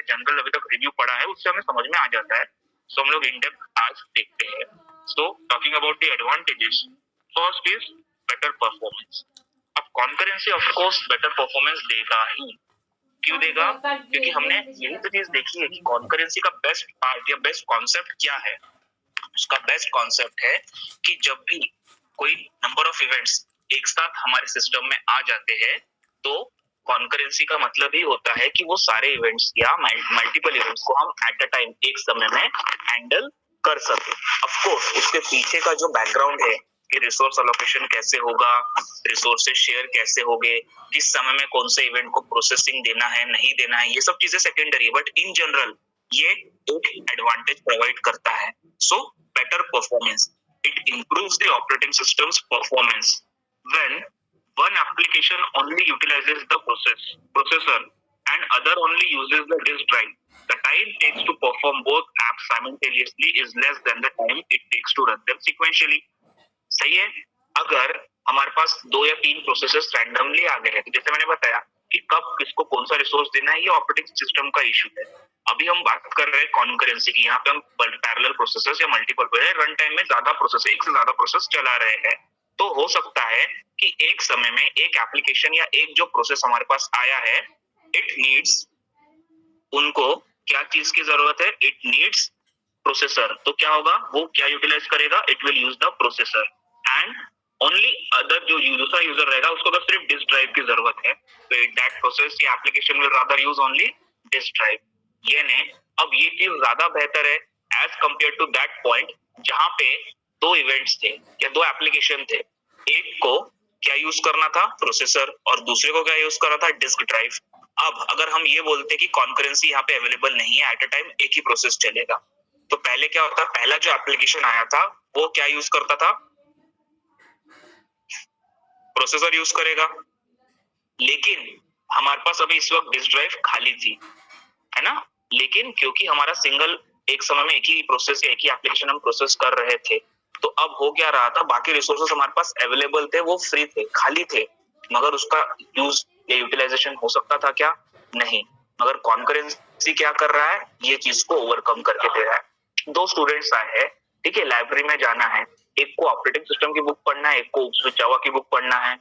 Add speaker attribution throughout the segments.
Speaker 1: से जनरल अभी तक रिव्यू पढ़ा है उससे हमें समझ में आ जाता है। सो हम लोग इन डेप्थ आज देखते हैं। So talking about the advantages, first is better performance. अब concurrency of course better performance देगा ही। क्यों देगा? क्योंकि हमने यही तो चीज देखी है कि कॉन्करेंसी का बेस्ट पार्ट या बेस्ट कॉन्सेप्ट क्या है। उसका बेस्ट कॉन्सेप्ट है कि जब भी कोई नंबर ऑफ इवेंट्स एक साथ हमारे सिस्टम में आ जाते हैं तो कॉन्करेंसी का मतलब ही होता है कि वो सारे इवेंट्स या मल्टीपल इवेंट्स को हम एट अ टाइम एक समय में हैंडल कर सके। ऑफ कोर्स उसके पीछे का जो बैकग्राउंड है कि रिसोर्स अलोकेशन कैसे होगा, रिसोर्सेज शेयर कैसे होंगे, किस समय में कौन से इवेंट को प्रोसेसिंग देना है नहीं देना है, ये सब चीजें सेकेंडरी है, बट इन जनरल ये एक एडवांटेज प्रोवाइड करता है। So better performance, it improves the operating system's performance when one application only utilizes the processor and other only uses the disk drive. The time takes to perform both apps simultaneously is less than the time it takes to run them sequentially. सही है? अगर हमारे पास 2 या 3 processors randomly आ गए हैं, तो जैसे मैंने बताया कि कब किसको कौन सा रिसोर्स देना है, ये ऑपरेटिंग सिस्टम का इशू है। अभी हम बात कर रहे हैं कॉन्करेंसी की, यहाँ पे हम पैरेलल प्रोसेसर्स या मल्टीपल रन टाइम में ज्यादा प्रोसेस, एक से ज्यादा प्रोसेस चला रहे हैं। तो हो सकता है कि एक समय में एक एप्लीकेशन या एक जो प्रोसेस हमारे पास आया है, इट नीड्स, उनको क्या चीज की जरूरत है? It needs processor. तो क्या होगा? वो क्या यूटिलाइज करेगा? It will use the processor and only other जो दूसरा यूजर रहेगा उसको तो सिर्फ डिस्क ड्राइव की जरूरत है। तो दैट प्रोसेस या application will rather use only disk drive. ये ने अब ये चीज ज्यादा बेहतर है as compare to that point जहां पे 2 इवेंट्स थे या 2 एप्लीकेशन थे। एक को क्या यूज करना था? प्रोसेसर, और दूसरे को क्या यूज करना था? Disk drive. अब अगर हम ये बोलते कि कॉन्करेंसी यहाँ पे अवेलेबल नहीं है, एट अ टाइम एक ही प्रोसेस चलेगा, तो पहले क्या होता? पहला जो एप्लीकेशन आया था वो क्या यूज करता था? प्रोसेसर यूज करेगा। लेकिन हमारे पास अभी इस वक्त डिस्क ड्राइव खाली थी, है ना? लेकिन क्योंकि हमारा सिंगल एक समय में एक ही प्रोसेस या एक ही एप्लीकेशन हम प्रोसेस कर रहे थे, तो अब हो क्या रहा था? बाकी रिसोर्सेस हमारे पास अवेलेबल थे, वो फ्री थे, खाली थे, मगर उसका यूज या यूटिलाइजेशन हो सकता था क्या? नहीं। मगर कॉन्करेंसी क्या कर रहा है? ये चीज को ओवरकम करके दे रहा है। 2 स्टूडेंट्स आए हैं, ठीक है, लाइब्रेरी में जाना है, एक को ऑपरेटिंग सिस्टम की बुक पढ़ना है, एक को जावा की बुक पढ़ना है।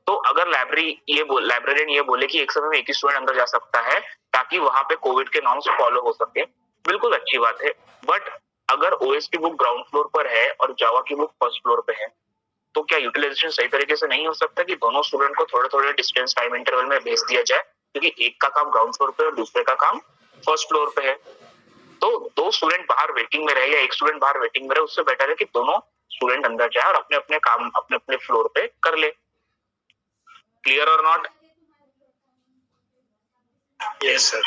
Speaker 1: तो अगर लाइब्रेरियन ये बोले कि एक समय में एक ही स्टूडेंट अंदर जा सकता है ताकि वहां पे कोविड के नॉर्म्स फॉलो हो सके, बिल्कुल अच्छी बात है। बट अगर ओएस की बुक ग्राउंड फ्लोर पर है और जावा की बुक फर्स्ट फ्लोर पे है, तो क्या यूटिलाइजेशन सही तरीके से नहीं हो सकता कि दोनों स्टूडेंट को थोड़े थोड़े डिस्टेंस टाइम इंटरवल में भेज दिया जाए, क्योंकि एक का काम ग्राउंड फ्लोर पे और दूसरे का काम फर्स्ट फ्लोर पे है। तो 2 स्टूडेंट बाहर वेटिंग में रहे या एक स्टूडेंट बाहर वेटिंग में रहे, उससे बेटर है कि दोनों स्टूडेंट अंदर जाए और अपने अपने काम अपने अपने फ्लोर पे कर ले। क्लियर और not? Yes sir.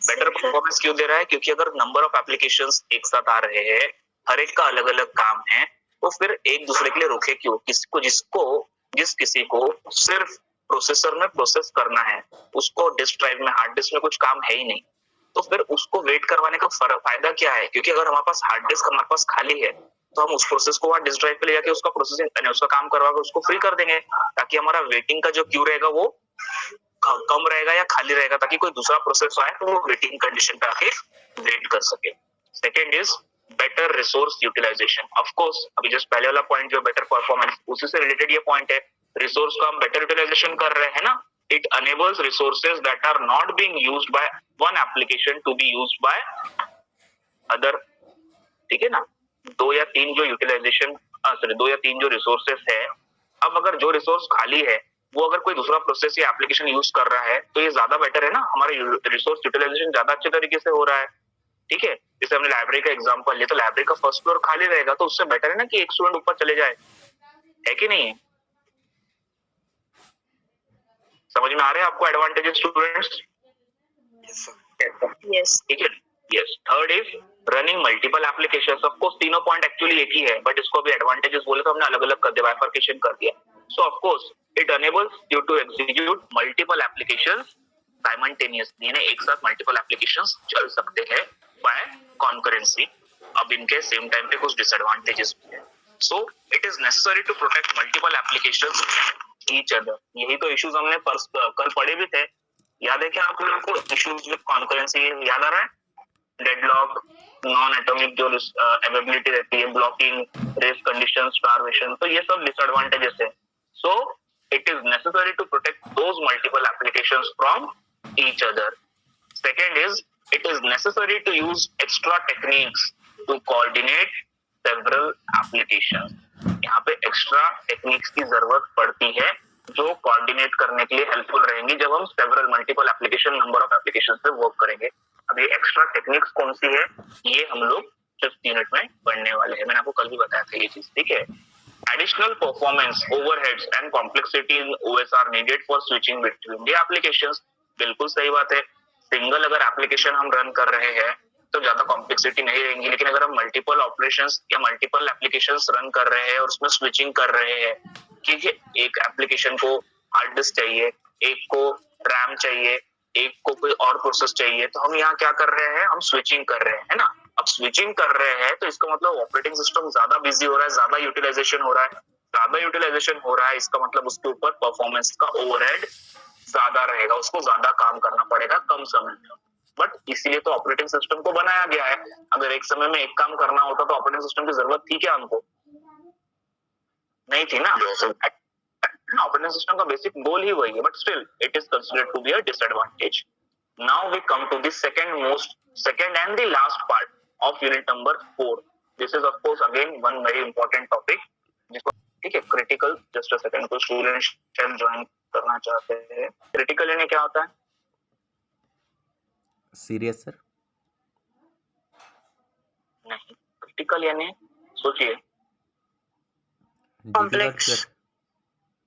Speaker 1: Better performance क्यों दे रहा है? क्योंकि अगर नंबर ऑफ एप्लीकेशंस एक साथ आ रहे हैं, हर एक का अलग अलग काम है, तो फिर एक दूसरे के लिए रुके क्यों? जिस किसी को सिर्फ प्रोसेसर में प्रोसेस करना है, उसको डिस्क ड्राइव में, हार्ड डिस्क में कुछ काम है ही नहीं, तो फिर उसको वेट करवाने का फायदा क्या है? क्योंकि अगर हमारे पास हार्ड डिस्क हमारे पास खाली है, तो हम उस प्रोसेस को वहां डिस्क ड्राइव पे ले जाके उसका प्रोसेसिंग, उसका काम करवा के उसको फ्री कर देंगे, ताकि हमारा वेटिंग का जो क्यू रहेगा वो कम रहेगा या खाली रहेगा, ताकि कोई दूसरा प्रोसेस आए तो वो वेटिंग कंडीशन पे आके वेट कर सके। Second is better resource utilization. Of course अभी जस्ट पहले वाला पॉइंट जो बेटर परफॉर्मेंस, उसी से रिलेटेड ये पॉइंट है। रिसोर्स का हम बेटर यूटिलाइजेशन कर रहे हैं ना, it enables resources that are not being used by one application to be used by other। ठीक है ना? 2 या 3 जो यूटिलाइजेशन, सॉरी 2 या 3 जो रिसोर्सेस है, अब अगर जो रिसोर्स खाली है वो अगर कोई दूसरा प्रोसेस या एप्लीकेशन यूज कर रहा है, तो ये ज्यादा बेटर है ना, हमारा रिसोर्स यूटिलाइजेशन ज्यादा अच्छे तरीके से हो रहा है। ठीक है, जैसे हमने लाइब्रेरी का एग्जांपल लिया, तो लाइब्रेरी का फर्स्ट फ्लोर खाली रहेगा, तो उससे बेटर है ना कि एक स्टूडेंट ऊपर चले जाए, है कि नहीं? समझ में आ रहे हैं आपको एडवांटेजेस स्टूडेंट्स? यस, ठीक है। Yes, third is running multiple applications. Of course तीनों पॉइंट एक्चुअली एक ही है, बट इसको भी एडवांटेजेस बोले तो हमने अलग अलग कर दिया, बाइफरकेशन कर दिया। सो of course it enables you to execute multiple applications simultaneously, यानी एक साथ मल्टीपल एप्लीकेशंस चल सकते हैं बाय कॉन्करेंसी। अब इनके सेम टाइम पे कुछ डिसएडवांटेजेस भी है। So it is necessary to protect multiple applications each other. यही तो इश्यूज हमने कल पढ़े भी थे याद है क्या आप लोगों को इश्यूज विद कॉन्करेंसी याद आ रहा है? डेडलॉक, नॉन एटॉमिक जो अवेबिलिटी रहती है, ब्लॉकिंग, रेस कंडीशन, स्टारवेशन, तो ये सब डिसएडवांटेजेस है. So it is necessary to protect those multiple applications from each other. Second is, it is necessary to use extra techniques to coordinate several applications. यहाँ पे extra techniques की जरूरत पड़ती है जो coordinate करने के लिए helpful रहेंगी जब हम several multiple application, number of applications पे work करेंगे. अब ये extra techniques कौन सी है ये हम लोग 5th यूनिट में पढ़ने वाले हैं. मैंने आपको कल भी बताया था ये चीज, ठीक है. Additional performance, overheads and complexity in OS are needed for switching between the applications. बिल्कुल सही बात है. सिंगल अगर एप्लीकेशन हम रन कर रहे हैं तो ज्यादा कॉम्प्लेक्सिटी नहीं रहेंगी, लेकिन अगर हम मल्टीपल ऑपरेशंस या मल्टीपल एप्लीकेशंस रन कर रहे हैं और उसमें स्विचिंग कर रहे हैं, ठीक है, एक एप्लीकेशन को हार्ड डिस्क चाहिए, एक को रैम चाहिए, एक को कोई और प्रोसेस चाहिए, तो हम यहाँ क्या कर रहे हैं, हम स्विचिंग कर रहे हैं, है ना. अब स्विचिंग कर रहे हैं तो इसका मतलब ऑपरेटिंग सिस्टम ज्यादा बिजी हो रहा है, ज्यादा यूटिलाइजेशन हो रहा है. ज्यादा यूटिलाइजेशन हो रहा है इसका मतलब उसके ऊपर परफॉर्मेंस का ओवरहेड ज्यादा रहेगा, उसको ज्यादा काम करना पड़ेगा कम समय में. बट इसीलिए तो ऑपरेटिंग सिस्टम को बनाया गया है. अगर एक समय में एक काम करना होता तो ऑपरेटिंग सिस्टम की जरूरत थी क्या हमको? नहीं थी ना. ऑपरेटिंग सिस्टम का बेसिक गोल ही वही है, but still it is considered to be a disadvantage. Now we come to the second and the last part of unit number 4. This is of course again one very important topic जिसको, ठीक है, critical. Just a second, को student शायद join करना चाहते हैं. Critical यानी क्या होता है?
Speaker 2: Serious sir?
Speaker 1: नहीं, क्रिटिकल यानी सोचिए,
Speaker 2: कॉम्प्लेक्स.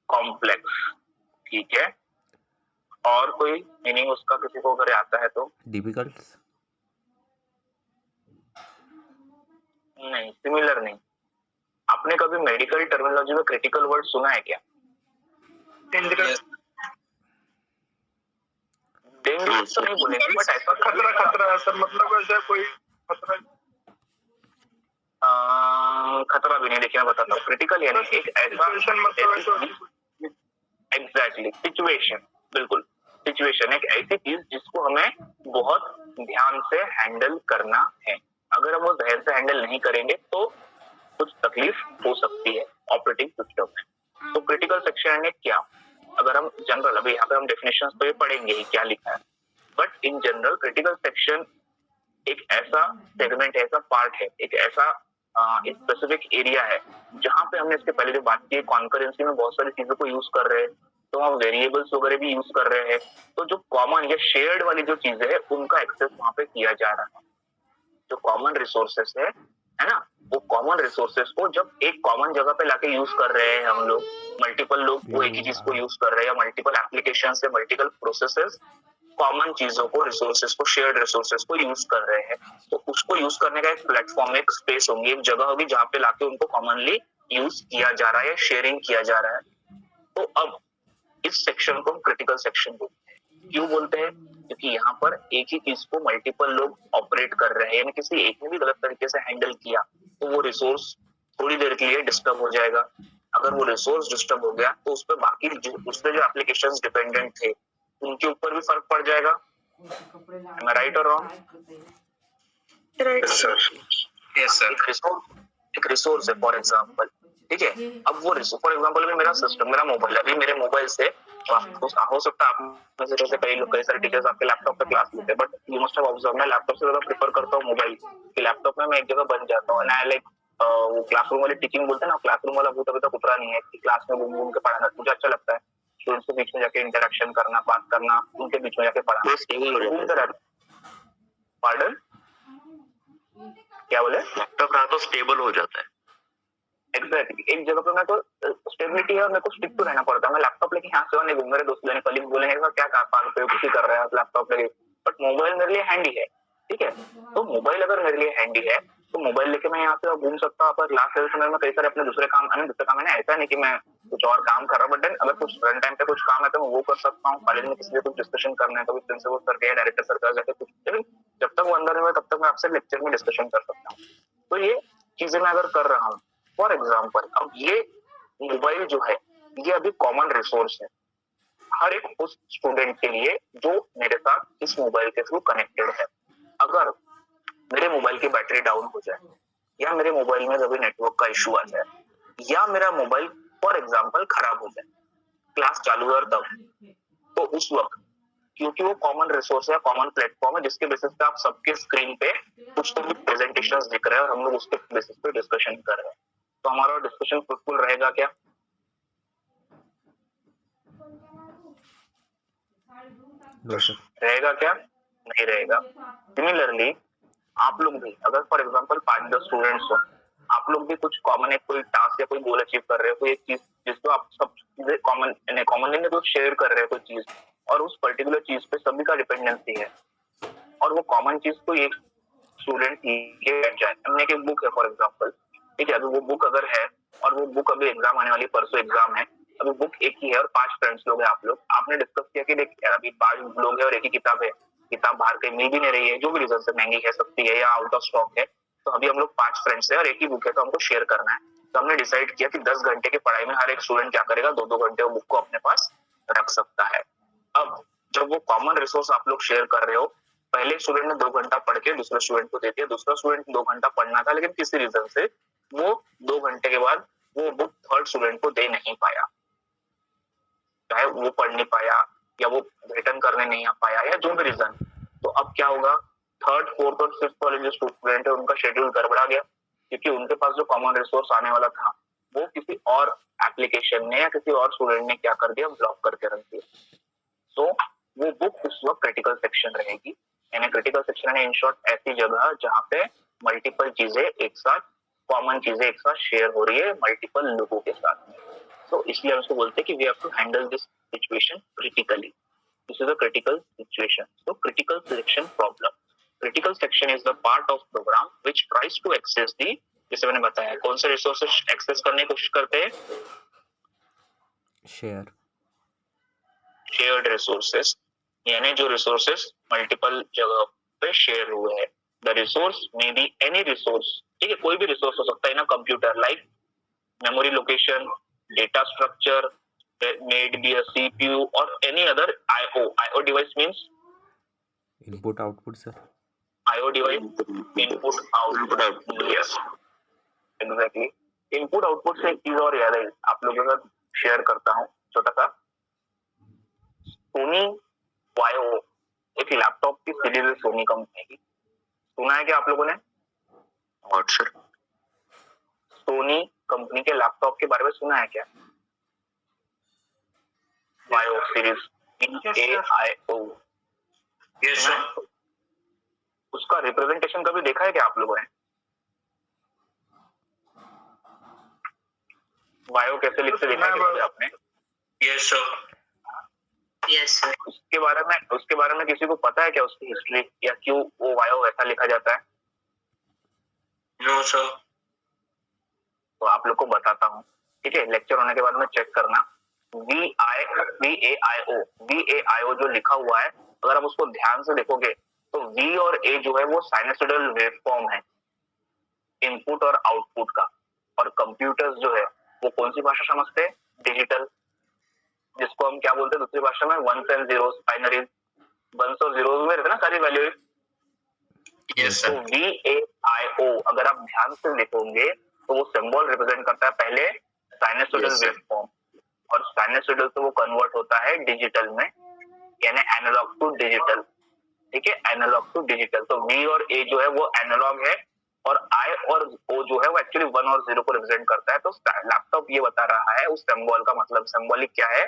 Speaker 1: कॉम्प्लेक्स, ठीक है. और कोई मीनिंग उसका किसी को अगर आता है तो?
Speaker 2: डिफिकल्ट.
Speaker 1: नहीं, सिमिलर नहीं. आपने कभी मेडिकल टर्मिनोलॉजी में क्रिटिकल वर्ड सुना है क्या? डेंजरस तो नहीं बोलेंगे, बट ऐसा खतरा सर, मतलब ऐसा कोई खतरा खतरा भी नहीं. देखिए मैं बताता हूँ, क्रिटिकल यानी एक ऐसा, एग्जैक्टली, सिचुएशन, बिल्कुल. सिचुएशन एक ऐसी चीज जिसको हमें बहुत ध्यान से हैंडल करना है. अगर हम वो ध्यान से हैंडल नहीं करेंगे तो कुछ तकलीफ हो सकती है ऑपरेटिंग सिस्टम में. तो क्रिटिकल सेक्शन है क्या? अगर हम जनरल, अभी यहाँ पे हम डेफिनेशन तो ये पढ़ेंगे ही क्या लिखा है, but in general critical section एक ऐसा सेगमेंट, ऐसा पार्ट है, एक ऐसा स्पेसिफिक एरिया है जहां पे हमने इसके पहले जो बात की, कॉन्करेंसी में बहुत सारी चीजों को यूज कर रहे हैं, तो हम वेरिएबल्स वगैरह भी यूज कर रहे हैं. तो जो कॉमन या शेयर्ड वाली जो चीजें है उनका एक्सेस वहां पे किया जा रहा है. जो कॉमन रिसोर्सेस है ना, वो कॉमन रिसोर्सेस को जब एक कॉमन जगह पे लाके यूज कर रहे हैं हम लोग, मल्टीपल लोग वो एक ही चीज को यूज कर रहे हैं, या मल्टीपल एप्लीकेशन से मल्टीपल प्रोसेसेस कॉमन चीजों को, रिसोर्सेस को, शेयर्ड रिसोर्सेस को यूज कर रहे हैं, तो उसको यूज करने का एक प्लेटफॉर्म, एक स्पेस होगी, एक जगह होगी जहाँ पे लाके उनको कॉमनली यूज किया जा रहा है, शेयरिंग किया जा रहा है. तो अब इस सेक्शन को हम क्रिटिकल सेक्शन बोलते हैं. क्यों बोलते हैं? क्योंकि यहाँ पर एक ही चीज को मल्टीपल लोग ऑपरेट कर रहे हैं, यानी किसी एक ने भी गलत तरीके से हैंडल किया तो वो रिसोर्स थोड़ी देर के लिए डिस्टर्ब हो जाएगा. अगर वो रिसोर्स डिस्टर्ब हो गया तो उस पर बाकी दूसरे जो एप्लीकेशंस डिपेंडेंट थे उनके ऊपर भी फर्क पड़ जाएगा. Am I right or wrong?
Speaker 3: Right, sir.
Speaker 1: Yes, sir. एक रिसोर्स है फॉर एग्जांपल, ठीक है. अब वो रिसोर्स, फॉर एग्जांपल मेरा सिस्टम, मेरा मोबाइल, अभी मेरे मोबाइल से हो सकता है आप में से जैसे कई सारे टीचर्स आपके लैपटॉप पे क्लास लेते हैं, but you must have observe, मैं लैपटॉप से ज्यादा प्रेफर करता हूँ मोबाइल कि लैपटॉप में मैं एक जगह बन जाता हूँ. एंड आई लाइक वो क्लासरूम वाली टीचिंग बोलते हैं ना, क्लासरूम वाला भूत अभी तक उतरा नहीं है कि क्लास में घूम घूम के पढ़ाना मुझे अच्छा लगता है. स्टूडेंट्स के बीच में जाके इंटरेक्शन करना, बात करना, उनके बीच में जाके पढ़ाना. पार्डन, क्या बोले?
Speaker 3: लैपटॉप रहा तो स्टेबल हो जाता है.
Speaker 1: एग्जैक्टली, एक जगह पे मेरे को स्टेबिलिटी है और मेरे को स्टिक तो रहना पड़ता है. मैं लैपटॉप लेके यहाँ से नहीं घूम, मेरे दोस्त कलीग बोलेंगे क्या कुछ कर रहे हैं लैपटॉप लेके, बट मोबाइल मेरे लिए हैंडी है, ठीक है. तो मोबाइल अगर मेरे लिए हैंडी है तो मोबाइल लेके मैं यहाँ से घूम सकता हूँ. क्लास के समय में कई सारे अपने दूसरे काम है, ऐसा नहीं कि मैं कुछ और काम कर रहा हूँ, बट देन अगर कुछ रन टाइम पे कुछ काम है तो मैं वो कर सकता हूँ. कॉलेज में किसी से कुछ डिस्कशन करना है तो प्रिंसिपल सर के, डायरेक्टर सर का जाके कुछ, लेकिन जब तक वो अंदर में तब तक मैं आपसे लेक्चर में डिस्कशन कर सकता हूँ. तो ये चीजें मैं अगर कर रहा हूँ फॉर एग्जाम्पल, अब ये मोबाइल जो है ये अभी कॉमन रिसोर्स है. हर एक उस स्टूडेंट के लिए जो मेरे साथ इस मोबाइल के थ्रू कनेक्टेड है। अगर मेरे मोबाइल की बैटरी डाउन हो जाए या मेरे मोबाइल में कभी नेटवर्क का इशू आ जाए या मेरा मोबाइल फॉर एग्जांपल खराब हो जाए, क्लास चालू है और तब, तो उस वक्त क्योंकि वो कॉमन रिसोर्स है, कॉमन प्लेटफॉर्म है जिसके बेसिस पे आप सबके स्क्रीन पे कुछ तो भी प्रेजेंटेशंस दिख रहे हैं और हम लोग उसके बेसिस पे डिस्कशन कर रहे हैं, तो हमारा डिस्कशन फ्रूटफुल रहेगा क्या? रहेगा क्या? नहीं रहेगा। सिमिलरली आप लोग भी अगर फॉर एग्जांपल 5-10 स्टूडेंट्स हो, आप लोग भी कुछ कॉमन एक कोई टास्क या कोई गोल अचीव कर रहे हो, कोई एक चीज जिसको आप सब चीजें कॉमनली में कुछ शेयर कर रहे हो कोई चीज, और उस पर्टिकुलर चीज पे सभी का डिपेंडेंसी है और वो कॉमन चीज को एक स्टूडेंट के बैठ जाए। हमने एक बुक है फॉर एग्जांपल, ठीक है, अभी वो बुक अगर है और वो बुक अभी एग्जाम आने वाली, परसों एग्जाम है, अभी बुक एक ही है और 5 फ्रेंड्स लोग हैं, आप लोग आपने डिस्कस किया कि देख यार अभी 5 लोग हैं और एक ही किताब है, किताब बाहर कहीं मिल भी नहीं रही है, जो भी रीजन से महंगी है, सस्ती है या आउट ऑफ स्टॉक है, तो अभी हम लोग 5 फ्रेंड्स हैं और एक ही बुक है तो हमको शेयर करना है। तो हमने डिसाइड किया कि 10 घंटे की पढ़ाई में हर एक स्टूडेंट क्या करेगा, 2-2 घंटे वो बुक को अपने पास रख सकता है। अब जब वो कॉमन रिसोर्स आप लोग शेयर कर रहे हो, पहले स्टूडेंट ने 2 घंटा पढ़ के दूसरे स्टूडेंट को दे दिया, दूसरा स्टूडेंट 2 घंटा पढ़ना था लेकिन किसी रीजन से वो 2 घंटे के बाद वो बुक थर्ड स्टूडेंट को दे नहीं पाया, चाहे वो पढ़ नहीं पाया या वो रिटर्न करने नहीं आ पाया या जो भी रीजन, तो अब क्या होगा, थर्ड फोर्थ और फिफ्थ वाले जो स्टूडेंट है उनका शेड्यूल गड़बड़ा गया क्योंकि उनके पास जो कॉमन रिसोर्स आने वाला था वो किसी और एप्लीकेशन ने या किसी और स्टूडेंट ने क्या कर दिया, ब्लॉक करके रख दिया। तो वो बुक उस वक्त क्रिटिकल सेक्शन रहेगी, यानी क्रिटिकल सेक्शन है इन शॉर्ट ऐसी जगह जहां पे मल्टीपल चीजें एक साथ, कॉमन चीजें एक साथ शेयर हो रही है मल्टीपल लोगों के साथ में। तो इसलिए हम उसको बोलते हैं कि we have to handle this situation critically, this is a critical situation. So critical selection problem, critical section is the part of program which tries to access the, जैसे मैंने बताया कौन से रिसोर्सेज एक्सेस करने की कोशिश करते हैं, शेयर्ड रिसोर्सेस, यानी जो रिसोर्सेस मल्टीपल जगह पे शेयर हुए हैं। The resource may be any resource, ठीक है, कोई भी रिसोर्स हो सकता है ना, computer like memory location, data structure, may be a CPU or any other IO. IO device means
Speaker 2: input output sir,
Speaker 1: IO device input output. Yes, exactly. Input output से एक चीज और याद है आप लोगों के साथ शेयर करता हूँ छोटा सा। सोनी वायो एक लैपटॉप की सीरीज है सोनी कंपनी की, सुना है क्या आप लोगों ने?
Speaker 3: और सर
Speaker 1: सोनी कंपनी के लैपटॉप के बारे में सुना है क्या? वायो सीरीज, AIO।
Speaker 3: यस सर,
Speaker 1: उसका रिप्रेजेंटेशन कभी देखा है क्या आप लोगों ने? वायो कैसे लिखते देखा है क्या आपने?
Speaker 3: Yes sir,
Speaker 1: yes sir. उसके बारे में किसी को पता है क्या उसकी हिस्ट्री या क्यों वो वायो ऐसा लिखा जाता है?
Speaker 3: No sir.
Speaker 1: तो आप लोग को बताता हूँ, ठीक है, लेक्चर होने के बाद में चेक करना। VAIO जो लिखा हुआ है, अगर आप उसको ध्यान से देखोगे तो V और A जो है वो साइनसोइडल वेवफॉर्म है इनपुट और आउटपुट का, और कंप्यूटर्स जो है वो कौन सी भाषा समझते हैं? डिजिटल, जिसको हम क्या बोलते हैं दूसरी भाषा में, ones and zeros, binaries, ones और जीरोस में रहते ना सारी वैल्यू।
Speaker 3: यस
Speaker 1: तो
Speaker 3: सर,
Speaker 1: VAIO अगर आप ध्यान से देखोगे तो वो सिंबल रिप्रेजेंट करता है पहले साइनसोइडल
Speaker 3: Yes, sir.
Speaker 1: वेवफॉर्म, और साइनसोइडल से वो कन्वर्ट होता है डिजिटल में, यानी एनालॉग टू डिजिटल, ठीक है, एनालॉग टू डिजिटल। तो V और A जो है वो एनालॉग है और I और O जो है वो एक्चुअली 1 और 0 को रिप्रेजेंट करता है। तो लैपटॉप ये बता रहा है उस सिंबल का मतलब, सिंबॉलिक क्या है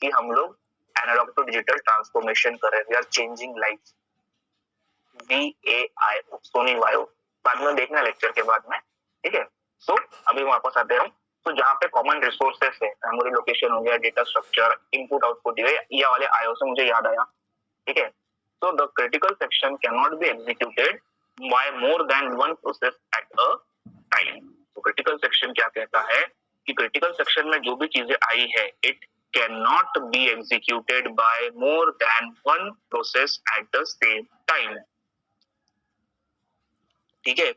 Speaker 1: कि हम लोग एनालॉग टू डिजिटल ट्रांसफॉर्मेशन कर रहे हैं, we are changing life. VAIO Sony VAIO, बाद में देखना लेक्चर के बाद में, ठीक है। सो अभी वापस आते हैं, तो जहाँ पे कॉमन रिसोर्सेस है, मेमोरी लोकेशन हो गया, डेटा स्ट्रक्चर, इनपुट आउटपुट, ये वाले आयो से मुझे याद आया, ठीक है। So the critical section cannot be executed by more than one process at a time. तो critical section क्या कहता है कि critical section में जो भी चीजें आई है, it cannot be executed by more than one process at the same time. ठीक है,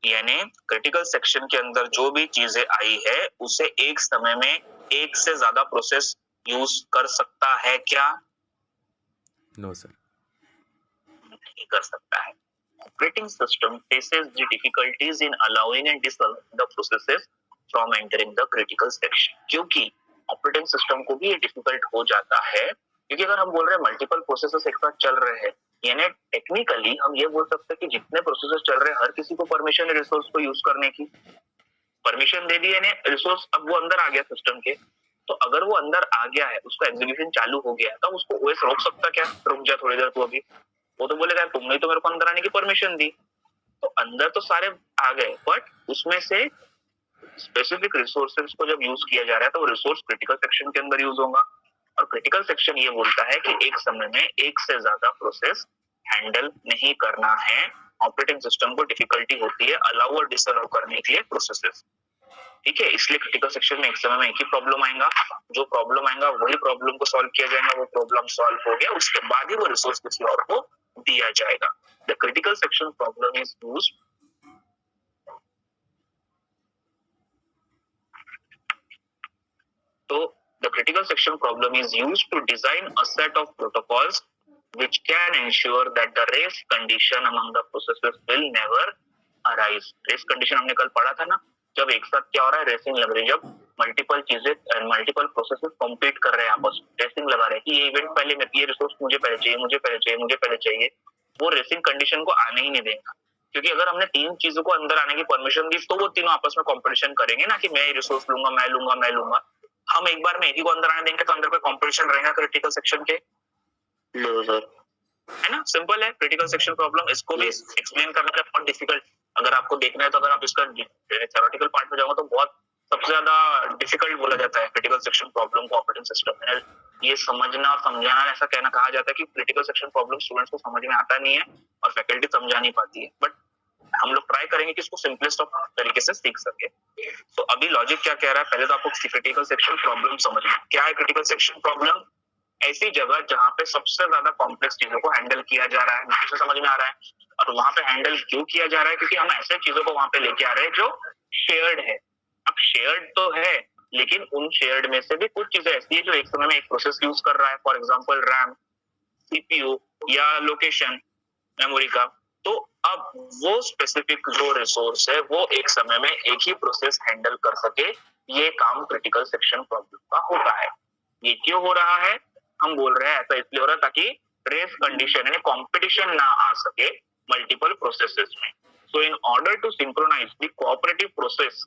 Speaker 1: यानी क्रिटिकल सेक्शन के अंदर जो भी चीजें आई है उसे एक समय में एक से ज्यादा प्रोसेस यूज कर सकता है क्या?
Speaker 2: No sir.
Speaker 1: नहीं कर सकता है. Operating system faces the difficulties in allowing and disallowing the processes from entering the critical section. क्योंकि ऑपरेटिंग सिस्टम को भी ये डिफिकल्ट हो जाता है, क्योंकि अगर हम बोल रहे हैं मल्टीपल प्रोसेसेस एक साथ चल रहे हैं, यानी टेक्निकली हम ये बोल सकते हैं कि जितने प्रोसेसेस चल रहे हैं हर किसी को परमिशन है रिसोर्स को यूज करने की. परमिशन दे दी यानी रिसोर्स अब वो अंदर आ गया सिस्टम के. तो अगर वो अंदर आ गया है, उसका एग्जीक्यूशन चालू हो गया, तब उसको ओएस रोक सकता क्या? रुक जा थोड़ी देर तू अभी. वो तो बोलेगा तुमने तो मेरे को अंदर आने की परमिशन दी. तो अंदर तो सारे आ गए, बट उसमें से स्पेसिफिक रिसोर्सेज को जब यूज किया जा रहा है तो वो रिसोर्स क्रिटिकल सेक्शन के अंदर यूज होगा. और क्रिटिकल सेक्शन ये बोलता है कि एक समय में एक से ज्यादा प्रोसेस हैंडल नहीं करना है. ऑपरेटिंग सिस्टम को डिफिकल्टी होती है अलाउ और डिसअलाउ करने के लिए प्रोसेसेस. ठीक है, इसलिए क्रिटिकल सेक्शन में एक समय में एक ही प्रॉब्लम आएगा. जो प्रॉब्लम आएगा वही प्रॉब्लम को सॉल्व किया जाएगा. वो प्रॉब्लम सॉल्व हो गया, उसके बाद ही वो रिसोर्स किसी और को दिया जाएगा. The critical section problem is used तो the critical section problem is used to design a set of protocols which can ensure that the race condition among the processes will never arise. Race condition हमने कल पढ़ा था ना, जब एक साथ क्या हो रहा है, रेसिंग लग रही है. जब मल्टीपल चीजें मल्टीपल प्रोसेसेस कॉम्पीट कर रहे हैं आपस में, रेसिंग लगा रहे हैं कि ये इवेंट पहले में, ये रिसोर्स मुझे पहले चाहिए, मुझे पहले चाहिए, मुझे पहले चाहिए. वो रेसिंग कंडीशन को आने ही नहीं देगा, क्योंकि अगर हमने तीन चीजों को अंदर आने की परमिशन दी तो वो तीनों आपस में कंपटीशन करेंगे ना कि मैं रिसोर्स लूंगा, मैं लूंगा, मैं लूंगा. हम एक बार में एक ही को अंदर आने देंगे तो अंदर कोई कंपटीशन रहेगा क्रिटिकल सेक्शन के?
Speaker 3: No sir.
Speaker 1: है ना, सिंपल है क्रिटिकल सेक्शन प्रॉब्लम. इसको भी एक्सप्लेन करना बहुत डिफिकल्ट. अगर आपको देखना है तो अगर आप इसका थ्योरेटिकल पार्ट में जाओगे तो बहुत सबसे ज्यादा डिफिकल्ट बोला जाता है क्रिटिकल सेक्शन प्रॉब्लम को ऑपरेटिंग सिस्टम में. ये समझना और समझाना, ऐसा कहना कहा जाता है कि क्रिटिकल सेक्शन प्रॉब्लम स्टूडेंट्स को समझ में आता नहीं है और फैकल्टी समझा नहीं पाती है. बट हम लोग ट्राई करेंगे कि इसको सिंपलेस्ट ऑफ तरीके से सीख सके. तो अभी लॉजिक क्या कह रहा है, पहले तो आपको क्रिटिकल सेक्शन प्रॉब्लम समझना. क्या है क्रिटिकल सेक्शन प्रॉब्लम? ऐसी जगह जहां पे सबसे ज्यादा कॉम्प्लेक्स चीजों को हैंडल किया जा रहा है. मुझे समझ में आ रहा है. और वहां पे हैंडल क्यों किया जा रहा है? क्योंकि हम ऐसे चीजों को वहां पे लेके आ रहे हैं जो शेयर्ड है. अब शेयर्ड तो है, लेकिन उन शेयर्ड में से भी कुछ चीजें ऐसी है जो एक समय में एक प्रोसेस यूज कर रहा है. फॉर एग्जाम्पल रैम, सीपीयू या लोकेशन मेमोरी का. तो अब वो स्पेसिफिक जो रिसोर्स है वो एक समय में एक ही प्रोसेस हैंडल कर सके, ये काम क्रिटिकल सेक्शन प्रॉब्लम का होता है. ये क्यों हो रहा है? हम बोल रहे हैं ऐसा इसलिए हो रहा है ताकि रेस कंडीशन यानी कंपटीशन ना आ सके मल्टीपल प्रोसेसेस में. So in order to synchronize the cooperative process,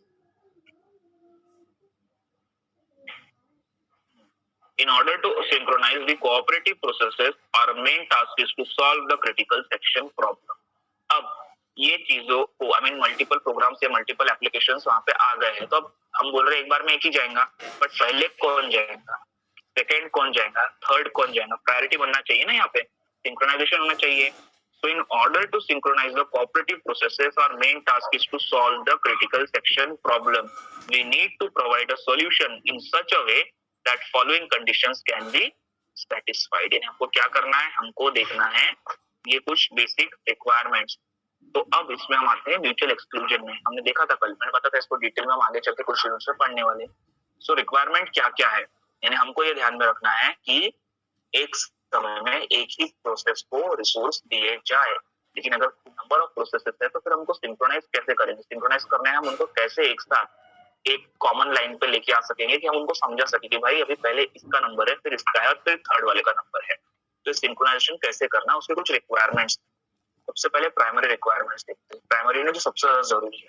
Speaker 1: in order to synchronize the cooperative processes, our main task is to solve the critical section problem. अब ये चीजों को मल्टीपल प्रोग्राम्स या multiple applications वहां पे आ गए हैं, तो अब हम बोल रहे हैं एक बार में एक ही जाएगा, बट पहले कौन जाएगा, सेकेंड कौन जाएगा, थर्ड कौन जाएगा? प्रायोरिटी बनना चाहिए ना, यहाँ पे सिंक्रोनाइजेशन होना चाहिए. So in order to synchronize the cooperative processes, our main task is to solve the critical section problem. We need to provide a solution in such a way that following conditions can be satisfied. यानी हमको क्या करना है? हमको देखना है ये कुछ बेसिक रिक्वायरमेंट्स. तो अब इसमें हम आते हैं म्यूचुअल एक्सक्लूजन में. हमने देखा था कल, मैंने बताया था इसको डिटेल में हम आगे चल के कुछ यूनिट्स में पढ़ने वाले. सो रिक्वायरमेंट क्या क्या है, यानी हमको ये ध्यान में रखना है कि एक समय में एक ही प्रोसेस को रिसोर्स दिए जाए. लेकिन अगर नंबर ऑफ प्रोसेसेस है तो फिर हमको सिंक्रोनाइज कैसे करेंगे? सिंक्रोनाइज करना है हम उनको कैसे एक साथ एक कॉमन लाइन पे लेके आ सकेंगे कि हम उनको समझा सके कि भाई अभी पहले इसका नंबर है, फिर इसका है और फिर थर्ड वाले का नंबर है. तो सिंक्रोनाइजेशन कैसे करना, उसके कुछ रिक्वायरमेंट्स. सबसे पहले प्राइमरी रिक्वायरमेंट्स देखते हैं. प्राइमरी में जो सबसे ज्यादा जरूरी है,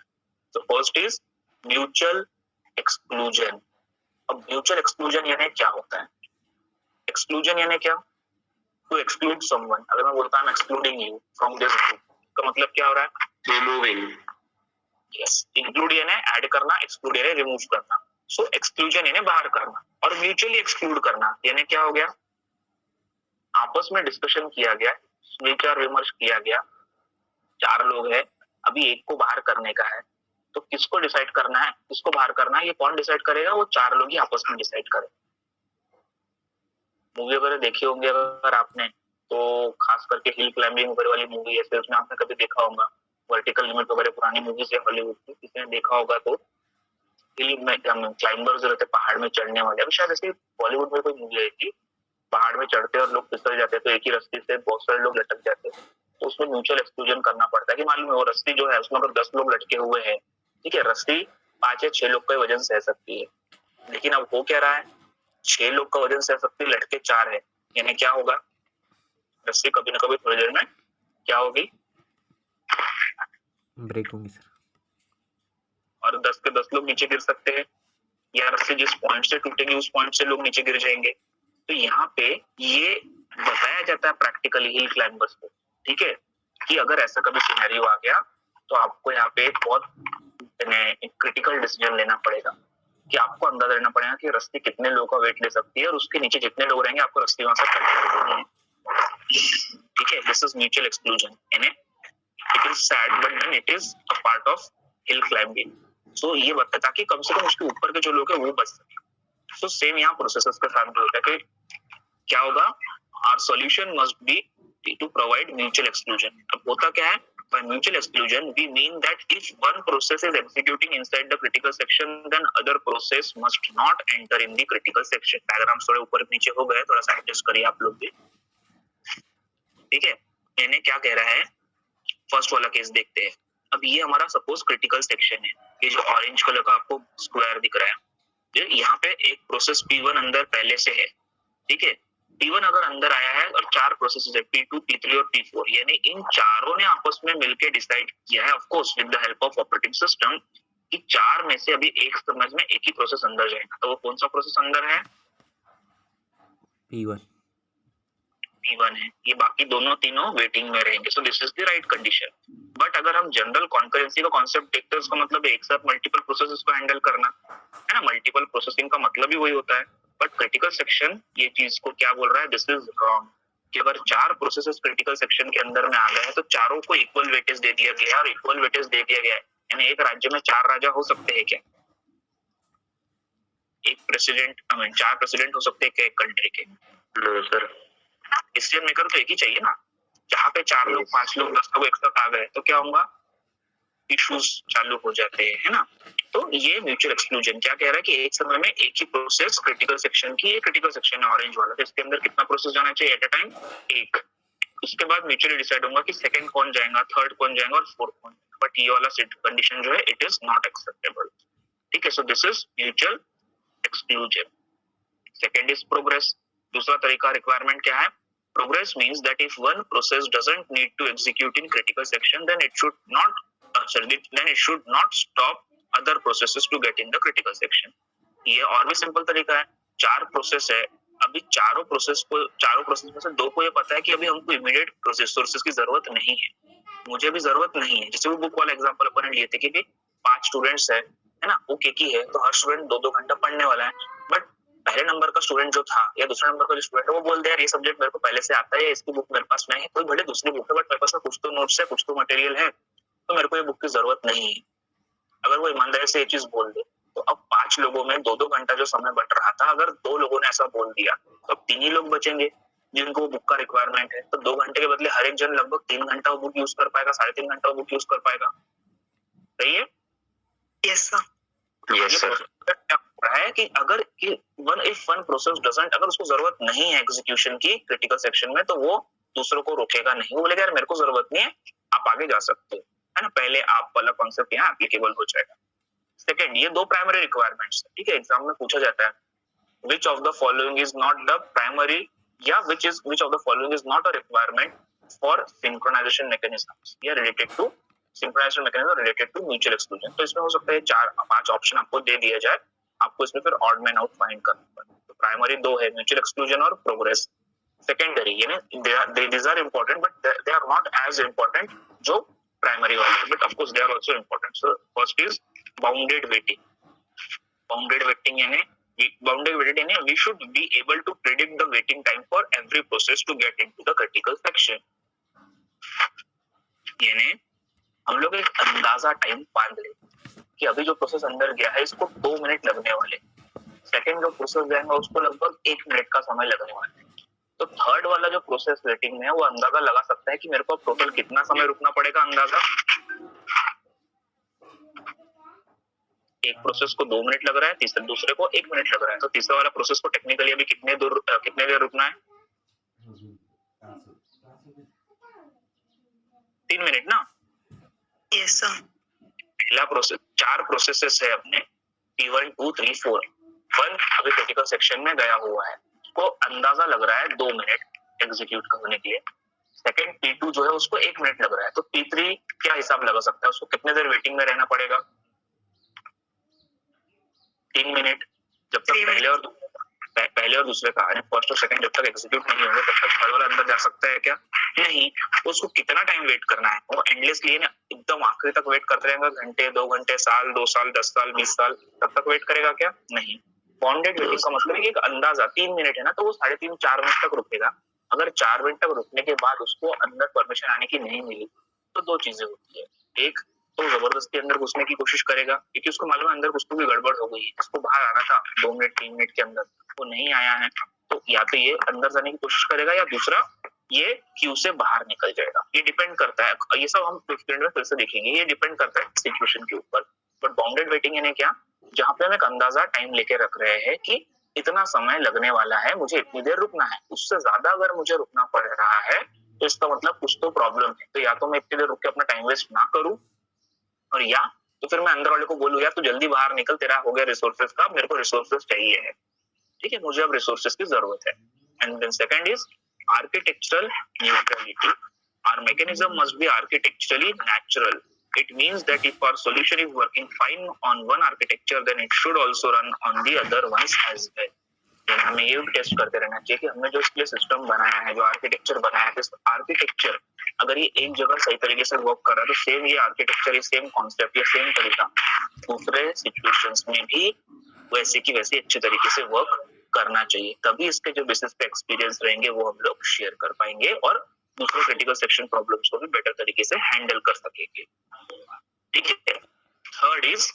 Speaker 1: तो फर्स्ट इज म्यूचुअल एक्सक्लूजन. अब म्यूचुअल एक्सक्लूजन यानी क्या होता है? एक्सक्लूजन यानी क्या? To exclude someone. अगर मैं बोलता हूं excluding you from this group, का मतलब क्या हो रहा है?
Speaker 3: रिमूविंग.
Speaker 1: यस. इंक्लूड यानी ऐड करना, एक्सक्लूड यानी रिमूव करना. सो एक्सक्लूजन यानी बाहर करना. और म्यूचुअली एक्सक्लूड करना यानी क्या हो गया? आपस में डिस्कशन किया गया, विचार विमर्श किया गया, चार लोग हैं, अभी एक को बाहर करने का है, तो किसको डिसाइड करना है, किसको बाहर करना है? ये कौन डिसाइड करेगा? वो चार लोग ही आपस में डिसाइड करें. मूवी वगैरह देखी होंगे अगर आपने, तो खास करके हिल क्लाइंबिंग वगैरह वाली मूवी है, उसमें आपने कभी देखा होगा. वर्टिकल लिमिट वगैरह पुरानी मूवीज है हॉलीवुड की, किसी ने देखा होगा तो क्लाइंबर्स रहते पहाड़ में चढ़ने वाले, अभी शायद ऐसे बॉलीवुड में कोई मूवी आई थी, पहाड़ में चढ़ते और लोग फिसल जाते तो एक ही रस्सी से बहुत सारे लोग लटक जाते, तो उसमें म्यूचुअल एक्सक्लूजन करना पड़ता है कि मालूम है वो रस्सी जो है उसमें अगर 10 लोग लटके हुए हैं, ठीक है, रस्सी 5 या 6 लोग का वजन सह सकती है, लेकिन अब हो क्या रहा है, 6 लोग का वजन सह सकती है, लटके 4 है, यानी क्या होगा, रस्सी कभी ना कभी थोड़ी देर में क्या होगी,
Speaker 2: ब्रेक होंगी सर।
Speaker 1: और 10 के 10 लोग नीचे गिर सकते हैं, या रस्सी जिस पॉइंट से टूटेगी उस पॉइंट से लोग नीचे गिर जाएंगे। तो यहाँ पे ये बताया जाता है प्रैक्टिकली हिल क्लाइंबर्स को, ठीक है, कि अगर ऐसा कभी सिनेरियो आ गया तो आपको यहाँ पे एक बहुत क्रिटिकल डिसीजन लेना पड़ेगा, कि आपको अंदाजा लेना पड़ेगा कि रस्सी कितने लोगों का वेट ले सकती है और उसके नीचे जितने लोग रहेंगे आपको रस्सी वहां से कट कर देनी है, ठीक है। This is mutual exclusion, it is sad but then it is a part of hill climbing. So ये बताता ताकि कम से कम उसके ऊपर के जो लोग हैं वो बच सके। सो सेम यहाँ प्रोसेसर्स के साथ भी होता है कि क्या होगा, our solution must be to provide mutual exclusion. अब होता क्या है, by mutual exclusion we mean that if one process is executing inside the critical section then other process must not enter in the critical section। Diagram थोड़े ऊपर नीचे हो गए, थोड़ा सा एडजस्ट करिए आप लोग भी, ठीक है। मैंने क्या कह रहा है, फर्स्ट वाला केस देखते हैं। अब ये हमारा सपोज क्रिटिकल सेक्शन है, ये जो ऑरेंज कलर का आपको स्क्वायर दिख रहा है, यहाँ पे एक प्रोसेस P1 अंदर पहले से है, ठीक है। P1 अगर अंदर आया है और 4 प्रोसेसेस है P2, P3 और P4, यानी इन चारों ने आपस में मिलकर डिसाइड किया है, of course with the help of operating system, कि 4 में से अभी एक समझ में एक ही प्रोसेस अंदर जाएगा। तो वो कौन सा प्रोसेस अंदर है,
Speaker 2: P1
Speaker 1: है, ये बाकी दोनों तीनों वेटिंग में रहेंगे। So this is the right condition. But अगर हम जनरल कॉन्करेंसी का कॉन्सेप्ट देखते हैं, उसका मतलब एक साथ मल्टीपल प्रोसेसेस को हैंडल करना है ना, मल्टीपल प्रोसेसिंग का मतलब ही वही होता है। बट क्रिटिकल सेक्शन ये चीज को क्या बोल रहा है, दिस इज रॉन्ग, कि अगर 4 प्रोसेसेस क्रिटिकल सेक्शन के अंदर में आ गए हैं तो चारों को इक्वल वेटेज दे दिया गया है, और इक्वल वेटेज दे दिया गया है यानी एक राज्य में 4 राजा हो सकते हैं क्या, एक प्रेसिडेंट, 4 प्रेसिडेंट हो सकते हैं क्या एक कंट्री के,
Speaker 3: नो सर,
Speaker 1: डिसीजन मेकर तो एक ही चाहिए ना। जहाँ पे 4 लोग 5 लोग 10 लोग एक साथ आ गए तो क्या होगा, इश्यूज चालू हो जाते हैं, है ना। तो ये म्यूचुअल एक्सक्लूजन क्या कह रहा है कि एक समय में एक ही प्रोसेस क्रिटिकल सेक्शन की, ये क्रिटिकल सेक्शन है ऑरेंज वाला, तो इसके अंदर कितना प्रोसेस जाना चाहिए एट अ टाइम, एक। उसके बाद म्यूचुअली डिसाइड होगा कि सेकंड कौन जाएगा, थर्ड कौन जाएगा और फोर्थ कौन, बट ये वाला कंडीशन जो है इट इज नॉट एक्सेप्टेबल, ठीक है। So this is mutual exclusion. Second is progress. दूसरा तरीका रिक्वायरमेंट क्या है, progress means that if one process doesn't need to execute in critical section then it should not stop other processes to get in the critical section। ये और भी simple तरीका है, 4 process है, अभी चारों प्रोसेस में से 2 को ये पता है कि अभी हमको इमीडिएट रिसोर्सेज की जरूरत नहीं है, मुझे भी जरूरत नहीं है। जैसे वो बुक वाला एग्जांपल अपन ने लिए थे कि 5 स्टूडेंट्स है ना, वो की है तो हर स्टूडेंट 2-2 घंटा पढ़ने वाला है, बट पहले नंबर का स्टूडेंट जो था या दूसरे नंबर का जो स्टूडेंट है वो बोल दे यार ये सब्जेक्ट मेरे को पहले से आता है, इसकी बुक मेरे पास नहीं है, कोई भले दूसरी बुक है बट मेरे पास कुछ तो नोट्स है, कुछ तो मटेरियल है, तो मेरे को ये बुक की जरूरत नहीं है। अगर वो ईमानदारी से ये चीज बोल दे तो अब 5 लोगों में 2-2 घंटा जो समय बच रहा था, अगर 2 लोगों ने ऐसा बोल दिया तो अब 3 ही लोग बचेंगे जिनको बुक का रिक्वायरमेंट है, तो 2 घंटे के बदले हर एक जन लगभग 3 घंटा वो बुक यूज कर पाएगा, 3.5 घंटा वो बुक यूज कर पाएगा, सही है। Yes sir. है कि अगर इफ वन प्रोसेस डजंट, अगर उसको जरूरत नहीं है एग्जीक्यूशन की क्रिटिकल सेक्शन में तो वो दूसरों को रोकेगा नहीं, वो बोलेगा यार मेरे को जरूरत नहीं है, आप आगे जा सकते हो, है ना। पहले आप वाला कॉन्सेप्ट यहाँ एप्लीकेबल हो जाएगा। सेकंड, ये 2 प्राइमरी रिक्वायरमेंट्स, ठीक है, एग्जाम में पूछा जाता है which of the following is not the primary या which of the following is not a requirement for synchronization mechanisms या related to synchronization mechanism related to mutual exclusion। तो इसमें हो सकता है 4-5 ऑप्शन आपको दे दिया जाए, आपको इसमें फिर ऑड मैन आउट फाइंड करना पड़े। तो प्राइमरी 2 है म्यूचुअल एक्सक्लूजन और प्रोग्रेस। सेकेंडरी यानी these are important but they are not as important जो प्राइमरी वाले, but of course they are also important। So first is bounded waiting। bounded waiting यानी we should be able to predict the waiting time for every process to get into the critical section। यानी हम लोग एक अंदाजा time बांध ले कि अभी जो प्रोसेस अंदर गया है इसको 2 मिनट लगने वाले, सेकंड जो प्रोसेस जाएगा उसको लगभग 1 मिनट का समय लगने वाला है, तो थर्ड वाला जो प्रोसेस वेटिंग में है वो अंदाजा लगा सकता है कि मेरे को टोटल कितना समय रुकना पड़ेगा, अंदाजा एक प्रोसेस को 2 मिनट लग रहा है, तीसरे दूसरे को 1 मिनट लग रहा है, तो तीसरा वाला प्रोसेस को टेक्निकली अभी कितने देर रुकना है? 3 मिनट ना?
Speaker 4: Yes sir.
Speaker 1: पहला प्रोसेस 4 प्रोसेसेस है अपने P1 2 3 4 1 अभी क्रिटिकल सेक्शन में गया हुआ है, उसको अंदाजा लग रहा है 2 मिनट एग्जीक्यूट करने के लिए। सेकंड P2 जो है उसको 1 मिनट लग रहा है, तो P3 क्या हिसाब लगा सकता है, उसको कितने देर वेटिंग में रहना पड़ेगा? 3 मिनट। जब तक पहले और दूसरे का फर्स्ट और सेकंड जब तक एग्जीक्यूट नहीं होंगे तब तक थर्ड वाला अंदर जा सकता है क्या? नहीं। तो उसको कितना टाइम वेट करना है? वो एंडलेसली ना एकदम आखिरी तक वेट करते रहेगा, घंटे 2 घंटे, साल 2 साल 10 साल 20 साल, तब तक वेट करेगा क्या? नहीं। बाउंडेड वेटिंग का मतलब है कि एक अंदाजा 3 मिनट है ना, तो वो 3.5 4 मिनट तक रुकेगा। अगर 4 मिनट तक रुकने के बाद उसको अंदर परमिशन आने की नहीं मिली तो 2 चीजें होती है। एक तो जबरदस्ती अंदर घुसने की कोशिश करेगा क्योंकि उसको मालूम है अंदर कुछ तो भी गड़बड़ हो गई है, उसको बाहर आना था 2 मिनट 3 मिनट के अंदर, वो नहीं आया है, तो या तो ये अंदर जाने की कोशिश करेगा या दूसरा ये क्यू से बाहर निकल जाएगा। ये डिपेंड करता है, ये सब हम में फिर से देखेंगे, ये डिपेंड करता है सिचुएशन के ऊपर। बट बाउंडेड वेटिंग यानी क्या? जहाँ पे हम एक अंदाजा टाइम लेके रख रहे हैं कि इतना समय लगने वाला है, मुझे इतनी देर रुकना है, उससे ज्यादा अगर मुझे रुकना पड़ रहा है तो इसका मतलब कुछ तो प्रॉब्लम है। तो या तो मैं इतनी देर रुक के अपना टाइम वेस्ट ना करूं, और या तो फिर मैं अंदर वाले को बोलूं यार तू जल्दी बाहर निकल, तेरा हो गया रिसोर्सेज का, मेरे को रिसोर्सेज चाहिए है, ठीक है, मुझे अब रिसोर्सेज की जरूरत है। And then second is architectural neutrality. Our mechanism must be architecturally natural. It means that if our solution is working fine on one architecture, then it should also run on the other ones as well. हमें ये भी test करते रहना चाहिए कि हमने जो इसके लिए सिस्टम बनाया है, जो आर्किटेक्चर बनाया है, आर्किटेक्चर अगर ये एक जगह सही तरीके से वर्क कर रहा है तो सेम ये आर्किटेक्चर, ये सेम कॉन्सेप्ट, ये सेम तरीका दूसरे सिचुएशंस में भी वैसे की वैसे अच्छे तरीके से वर्क करना चाहिए। तभी इसके जो बेसिस पे एक्सपीरियंस रहेंगे वो हम लोग शेयर कर पाएंगे और दूसरे क्रिटिकल सेक्शन प्रॉब्लम्स को भी बेटर तरीके से हैंडल कर सकेंगे। ठीक है। Third is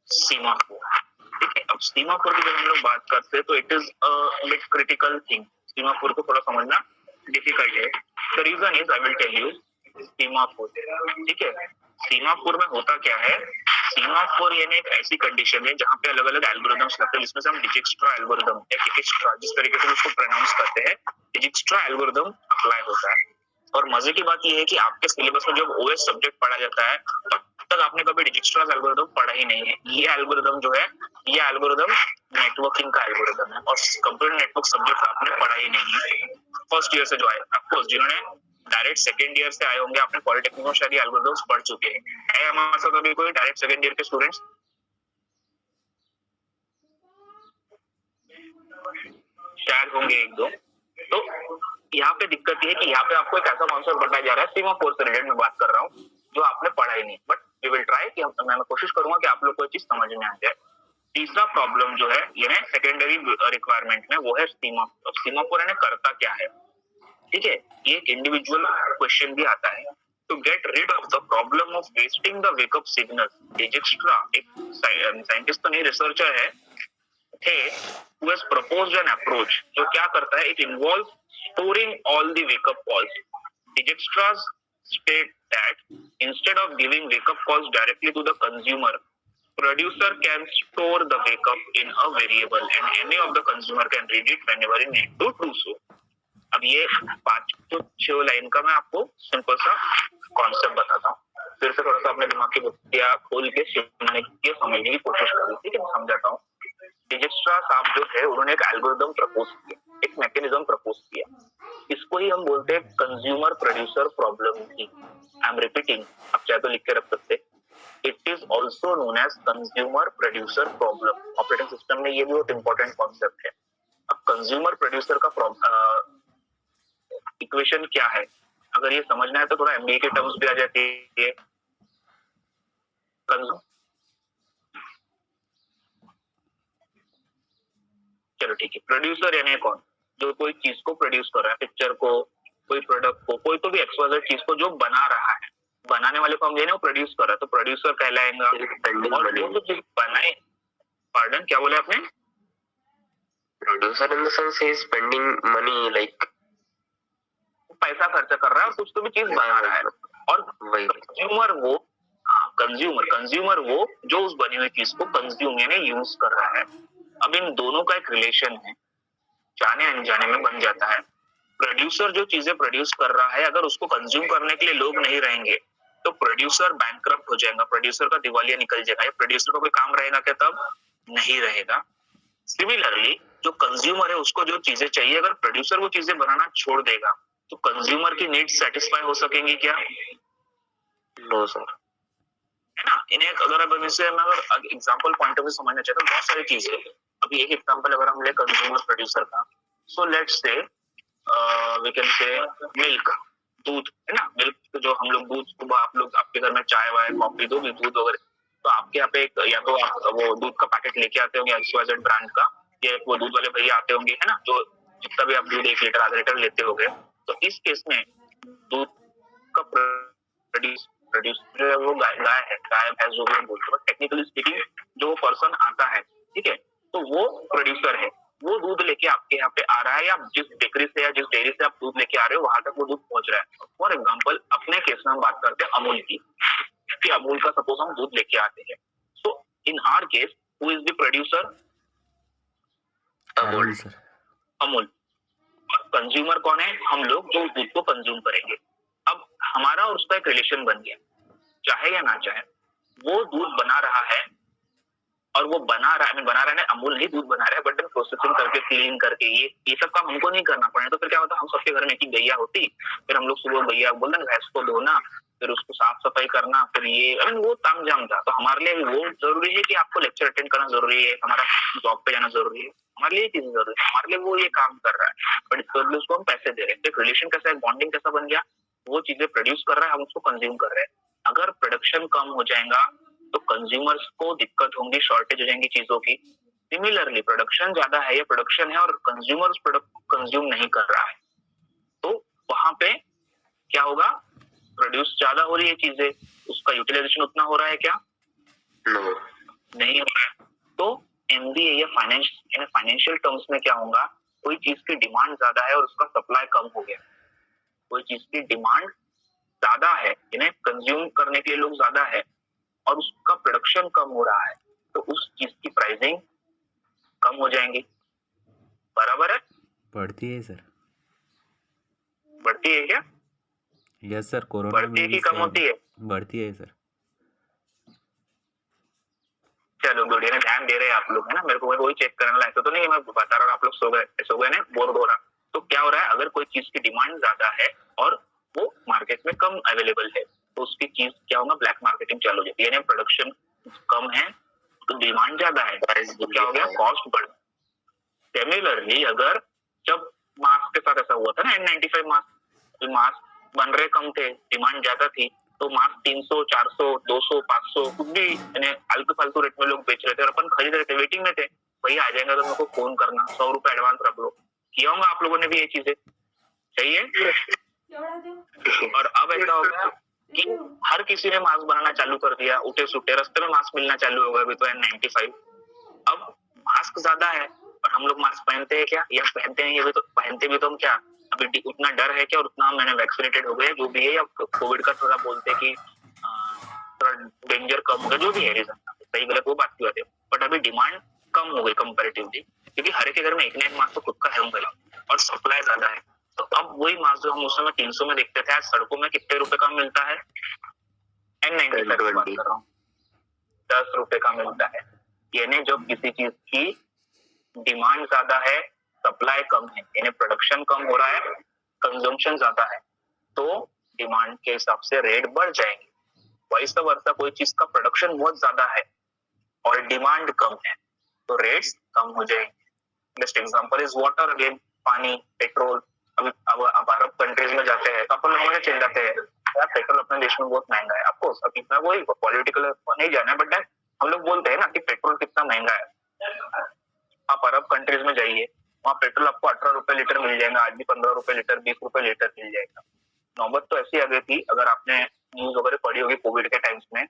Speaker 1: semaphore. ठीक है, अब सीमाफोर की जब हम लोग बात करते हैं तो it is a bit critical thing. Semaphore को थोड़ा समझना डिफिकल्ट है। The reason is I will tell you semaphore. ठीक है, सीमाफोर में होता क्या है? सीमाफोर यानी एक ऐसी कंडीशन है जहाँ पे अलग अलग एल्गोरिथम्स लगते हैं, जिसमें से हम डिजिक्स्ट्रा एल्गोरिथम या डिजिक्स्ट्रा जिस तरीके से उसको प्रोनाउंस करते हैं, डिजिक्स्ट्रा एल्गोरिथम अप्लाई होता है। और मजे की बात यह है कि आपके सिलेबस में जब ओएस सब्जेक्ट पढ़ा जाता है तब तक आपने कभी डिजिक्स्ट्रा एल्गोरिथम पढ़ा ही नहीं है। ये एल्गोरिथम जो है, ये एल्गोरिथम नेटवर्किंग का एल्गोरिथम है और कंप्यूटर नेटवर्क सब्जेक्ट आपने पढ़ा ही नहीं है फर्स्ट ईयर से जो है। ऑफकोर्स जिन्होंने डायरेक्ट सेकंड ईयर से आए होंगे, आपने पॉलिटेक्निक में शायद एल्गोरिथम्स पढ़ चुके हैं। हमारे साथ अभी कोई डायरेक्ट सेकंड ईयर के स्टूडेंट्स? शायद होंगे एक दो। तो यहाँ पे दिक्कत ये है कि यहाँ पे आपको एक ऐसा कॉन्सेप्ट बताया जा रहा है, सीमाफोर से रिलेटेड मैं बात कर रहा हूँ, जो आपने पढ़ा ही नहीं। बट वी विल ट्राई कि मैं कोशिश करूंगा कि आप लोग को ये चीज समझ में आ जाए। तीसरा प्रॉब्लम जो है ये है सेकेंडरी रिक्वायरमेंट में, वो है सीमाफोर। सीमाफोर यानी करता क्या है? ठीक है, ये एक इंडिविजुअल क्वेश्चन भी आता है। To get rid of the problem of wasting the wakeup signal, Dijkstra एक साइंटिस्ट तो नहीं, रिसर्चर है थे, who has proposed an approach जो क्या करता है, it involves storing all the wake up calls. Dijkstra's state that instead of giving wake up calls directly to the consumer, producer can store the wake up in a variable and any of the consumer can read it whenever he need to do so. अब ये 5 line का मैं आपको simple सा concept बताता हूँ, फिर से थोड़ा सा अपने दिमाग की बुद्धियां खोल के समझने की कोशिश करूँ। ठीक है, समझाता हूँ। डिजिक्स्ट्रा साहब जो है उन्होंने एक एल्गोरिथम प्रपोज किया, एक मैकेनिज्म प्रपोज किया, इसको ही हम बोलते हैं कंज्यूमर प्रोड्यूसर प्रॉब्लम थी। आई एम रिपीटिंग, आप चाहे तो लिख के रख सकते। It is also known as consumer producer problem. Operating system में ये भी बहुत इंपॉर्टेंट कॉन्सेप्ट है। अब कंज्यूमर प्रोड्यूसर का इक्वेशन क्या है, अगर ये समझना है तो थोड़ा एमबीए के टर्म्स भी आ जाती है। चलो ठीक है, प्रोड्यूसर यानी कौन? जो कोई चीज को प्रोड्यूस कर रहा है, पिक्चर को, कोई प्रोडक्ट को, कोई तो भी एक्सवाइजेड चीज को जो बना रहा है, बनाने वाले को हम वो प्रोड्यूस कर रहा है, तो प्रोड्यूसर कहलाएगा। और वो जो चीज बनाए, पार्डन क्या बोले आपने?
Speaker 3: Producer in the sense he is spending money, like
Speaker 1: पैसा खर्चा कर रहा है और कुछ तो भी चीज बना रहा है। और कंज्यूमर वो कंज्यूमर वो जो उस बनी हुई चीज को कंज्यूम यानी यूज कर रहा है। अब इन दोनों का एक रिलेशन है, जाने अनजाने में बन जाता है। प्रोड्यूसर जो चीजें प्रोड्यूस कर रहा है, अगर उसको कंज्यूम करने के लिए लोग नहीं रहेंगे तो प्रोड्यूसर बैंकक्रप्ट हो जाएगा, प्रोड्यूसर का दिवालिया निकल जाएगा, या प्रोड्यूसर का कोई काम रहेगा क्या? तब नहीं रहेगा। सिमिलरली जो कंज्यूमर है उसको जो चीजें चाहिए, अगर प्रोड्यूसर वो चीजें बनाना छोड़ देगा तो कंज्यूमर की नीड्स सेटिस्फाई हो सकेंगी क्या?
Speaker 3: No sir.
Speaker 1: है ना। इन्हें अगर अब इसे मैं अगर एग्जांपल पॉइंट ऑफ व्यू समझना चाहता हूँ, बहुत सारी चीजें। अभी एक एग्जांपल अगर हम ले कंज्यूमर प्रोड्यूसर का, so let's say we can say milk, दूध, है ना। मिल्क जो हम लोग दूध, सुबह आप लोग आपके घर में चाय वाय कॉफी दो, दूध वगैरह, तो आपके यहाँ पे एक या तो आप वो दूध का पैकेट लेके आते होंगे XYZ ब्रांड का, ये वो दूध वाले भैया आते होंगे, है ना, जो जितना भी आप दूध 1 लीटर आधा लीटर लेते होंगे। तो इस केस में दूध का प्रोड्यूस जो है वो गाय है, गाय भैंस जो भी हम बोलते हैं, टेक्निकली स्पीकिंग जो पर्सन आता है, ठीक है, तो वो प्रोड्यूसर है। वो दूध लेके आपके यहाँ पे आ रहा है, या जिस बेकरी से या जिस डेयरी से आप दूध लेके आ रहे हो वहां तक वो दूध पहुंच रहा है। फॉर एग्जाम्पल अपने केस में हम बात करते हैं अमूल की, कि अमूल का सपोज हम दूध लेके आते हैं, so in our case who is the producer?
Speaker 2: Amul sir.
Speaker 1: Amul. Consumer कौन है? हम लोग जो दूध को कंज्यूम करेंगे। अब हमारा और उसका एक रिलेशन बन गया, चाहे या ना चाहे वो दूध बना रहा है, और वो बना रहा है अमूल नहीं दूध बना रहा है, बट प्रोसेसिंग करके क्लीन करके ये सब काम हमको नहीं करना पड़े, तो फिर क्या होता है, हम सबके घर में एक ही गैया होती, फिर हम लोग सुबह गैया बोलते ना भैंस को धोना, फिर उसको साफ सफाई करना, फिर ये वो तामझाम था। तो हमारे लिए वो जरूरी है कि आपको लेक्चर अटेंड करना जरूरी है, हमारा जॉब पे जाना जरूरी है, हमारे लिए चीजें जरूरी है, हमारे लिए वो ये काम कर रहा है, बट इसके बदले उसको हम पैसे दे रहे हैं। तो रिलेशन कैसा है, बॉन्डिंग कैसा बन गया, वो चीजें प्रोड्यूस कर रहा है, हम उसको कंज्यूम कर रहे हैं। अगर प्रोडक्शन कम हो जाएगा तो कंज्यूमर्स को दिक्कत होंगी, शॉर्टेज हो जाएंगी चीजों की। सिमिलरली प्रोडक्शन ज्यादा है, या प्रोडक्शन है और कंज्यूमर्स प्रोडक्ट कंज्यूम नहीं कर रहा है, तो वहां पे क्या होगा, प्रोड्यूस ज्यादा हो रही है चीजें, उसका यूटिलाइजेशन उतना हो रहा है क्या?
Speaker 3: नो,
Speaker 1: नहीं हो रहा है। तो एमबीए या फाइनेंशियल टर्म्स में क्या होगा, कोई चीज की डिमांड ज्यादा है और उसका सप्लाई कम हो गया, कोई चीज की डिमांड ज्यादा है, इन्हें कंज्यूम करने के लिए लोग ज्यादा है, और उसका प्रोडक्शन कम हो रहा है, तो उस चीज की प्राइसिंग कम हो जाएंगी। बराबर है?
Speaker 2: बढ़ती है सर।
Speaker 1: बढ़ती है क्या?
Speaker 2: यस सर, कोरोना
Speaker 1: बढ़ती है
Speaker 2: में
Speaker 1: कि कम होती है?
Speaker 2: बढ़ती है सर।
Speaker 1: चलो गुड, है ध्यान दे रहे हैं आप लोग, है ना। मेरे को वही चेक करना है, तो नहीं मैं बता रहा हूँ, आप लोग सो गए ना, बोर हो रहा। तो क्या हो रहा है, अगर कोई चीज की डिमांड ज्यादा है और वो मार्केट में कम अवेलेबल है, तो उसकी चीज क्या होगा, ब्लैक मार्केटिंग चालू हो जाती है। प्रोडक्शन कम है तो डिमांड ज्यादा है, तो क्या हो गया, कॉस्ट बढ़। सिमिलरली अगर जब मास्क के साथ ऐसा हुआ था ना, N95 मास्क बन रहे कम थे, डिमांड ज्यादा थी, तो मास्क 300, 400, 200, 500 कुछ भी आलतू फालतू रेट में लोग बेच रहे थे, और अपन खरीद रहे थे, वेटिंग में थे, भैया आ जाएगा तो मेरे को फोन करना, 100 रुपए एडवांस रख लो। किया होगा आप लोगों ने भी ये चीजें, सही है। और अब ऐसा हो गया कि हर किसी ने मास्क बनाना चालू कर दिया, उठे सुटे रास्ते में मास्क मिलना चालू हो गया, अभी तो N95। अब मास्क ज्यादा है और हम लोग मास्क पहनते हैं क्या, या पहनते नहीं, अभी तो पहनते भी तो हम क्या, अभी उतना डर है क्या, और उतना मैंने वैक्सीनेटेड हो गए जो भी है, या कोविड का थोड़ा बोलते हैं कि थोड़ा डेंजर कम हो गया, जो भी है रीजन, सही गलत वो बात की बात है, बट अभी डिमांड कम हो गई कंपैरेटिवली, क्योंकि हर एक के घर में एक ना एक मास्क तो खुद का है होगा, और सप्लाई ज्यादा है। तो अब वही मास्क जो हम उस समय 300 में देखते थे, आज सड़कों में कितने रुपए का मिलता है, N95 की बात कर रहा हूँ, 10 रुपए का मिलता है। यानी जब किसी चीज की डिमांड ज्यादा है, सप्लाई कम है, यानी प्रोडक्शन कम हो रहा है, कंजम्पशन ज्यादा है, तो डिमांड के हिसाब से रेट बढ़ जाएंगे। वैसा वर्षा कोई चीज का प्रोडक्शन बहुत ज्यादा है और डिमांड कम है, तो रेट्स कम हो जाएंगे। Best example is water, again पानी, पेट्रोल। अब अरब कंट्रीज में जाते हैं तो अपन लोग चल जाते हैं, यार पेट्रोल अपने देश में बहुत महंगा है। ऑफकोर्स अभी मैं वही पॉलिटिकल नहीं जाना है, बट हम लोग बोलते हैं ना कि पेट्रोल कितना महंगा है। आप अरब कंट्रीज में जाइए, वहाँ पेट्रोल आपको 18 रुपए लीटर मिल जाएगा, आज भी 15 रुपए लीटर, 20 रुपए लीटर मिल जाएगा। नौबत तो ऐसी आ गई थी, अगर आपने न्यूज वगैरह पढ़ी होगी कोविड के टाइम्स में,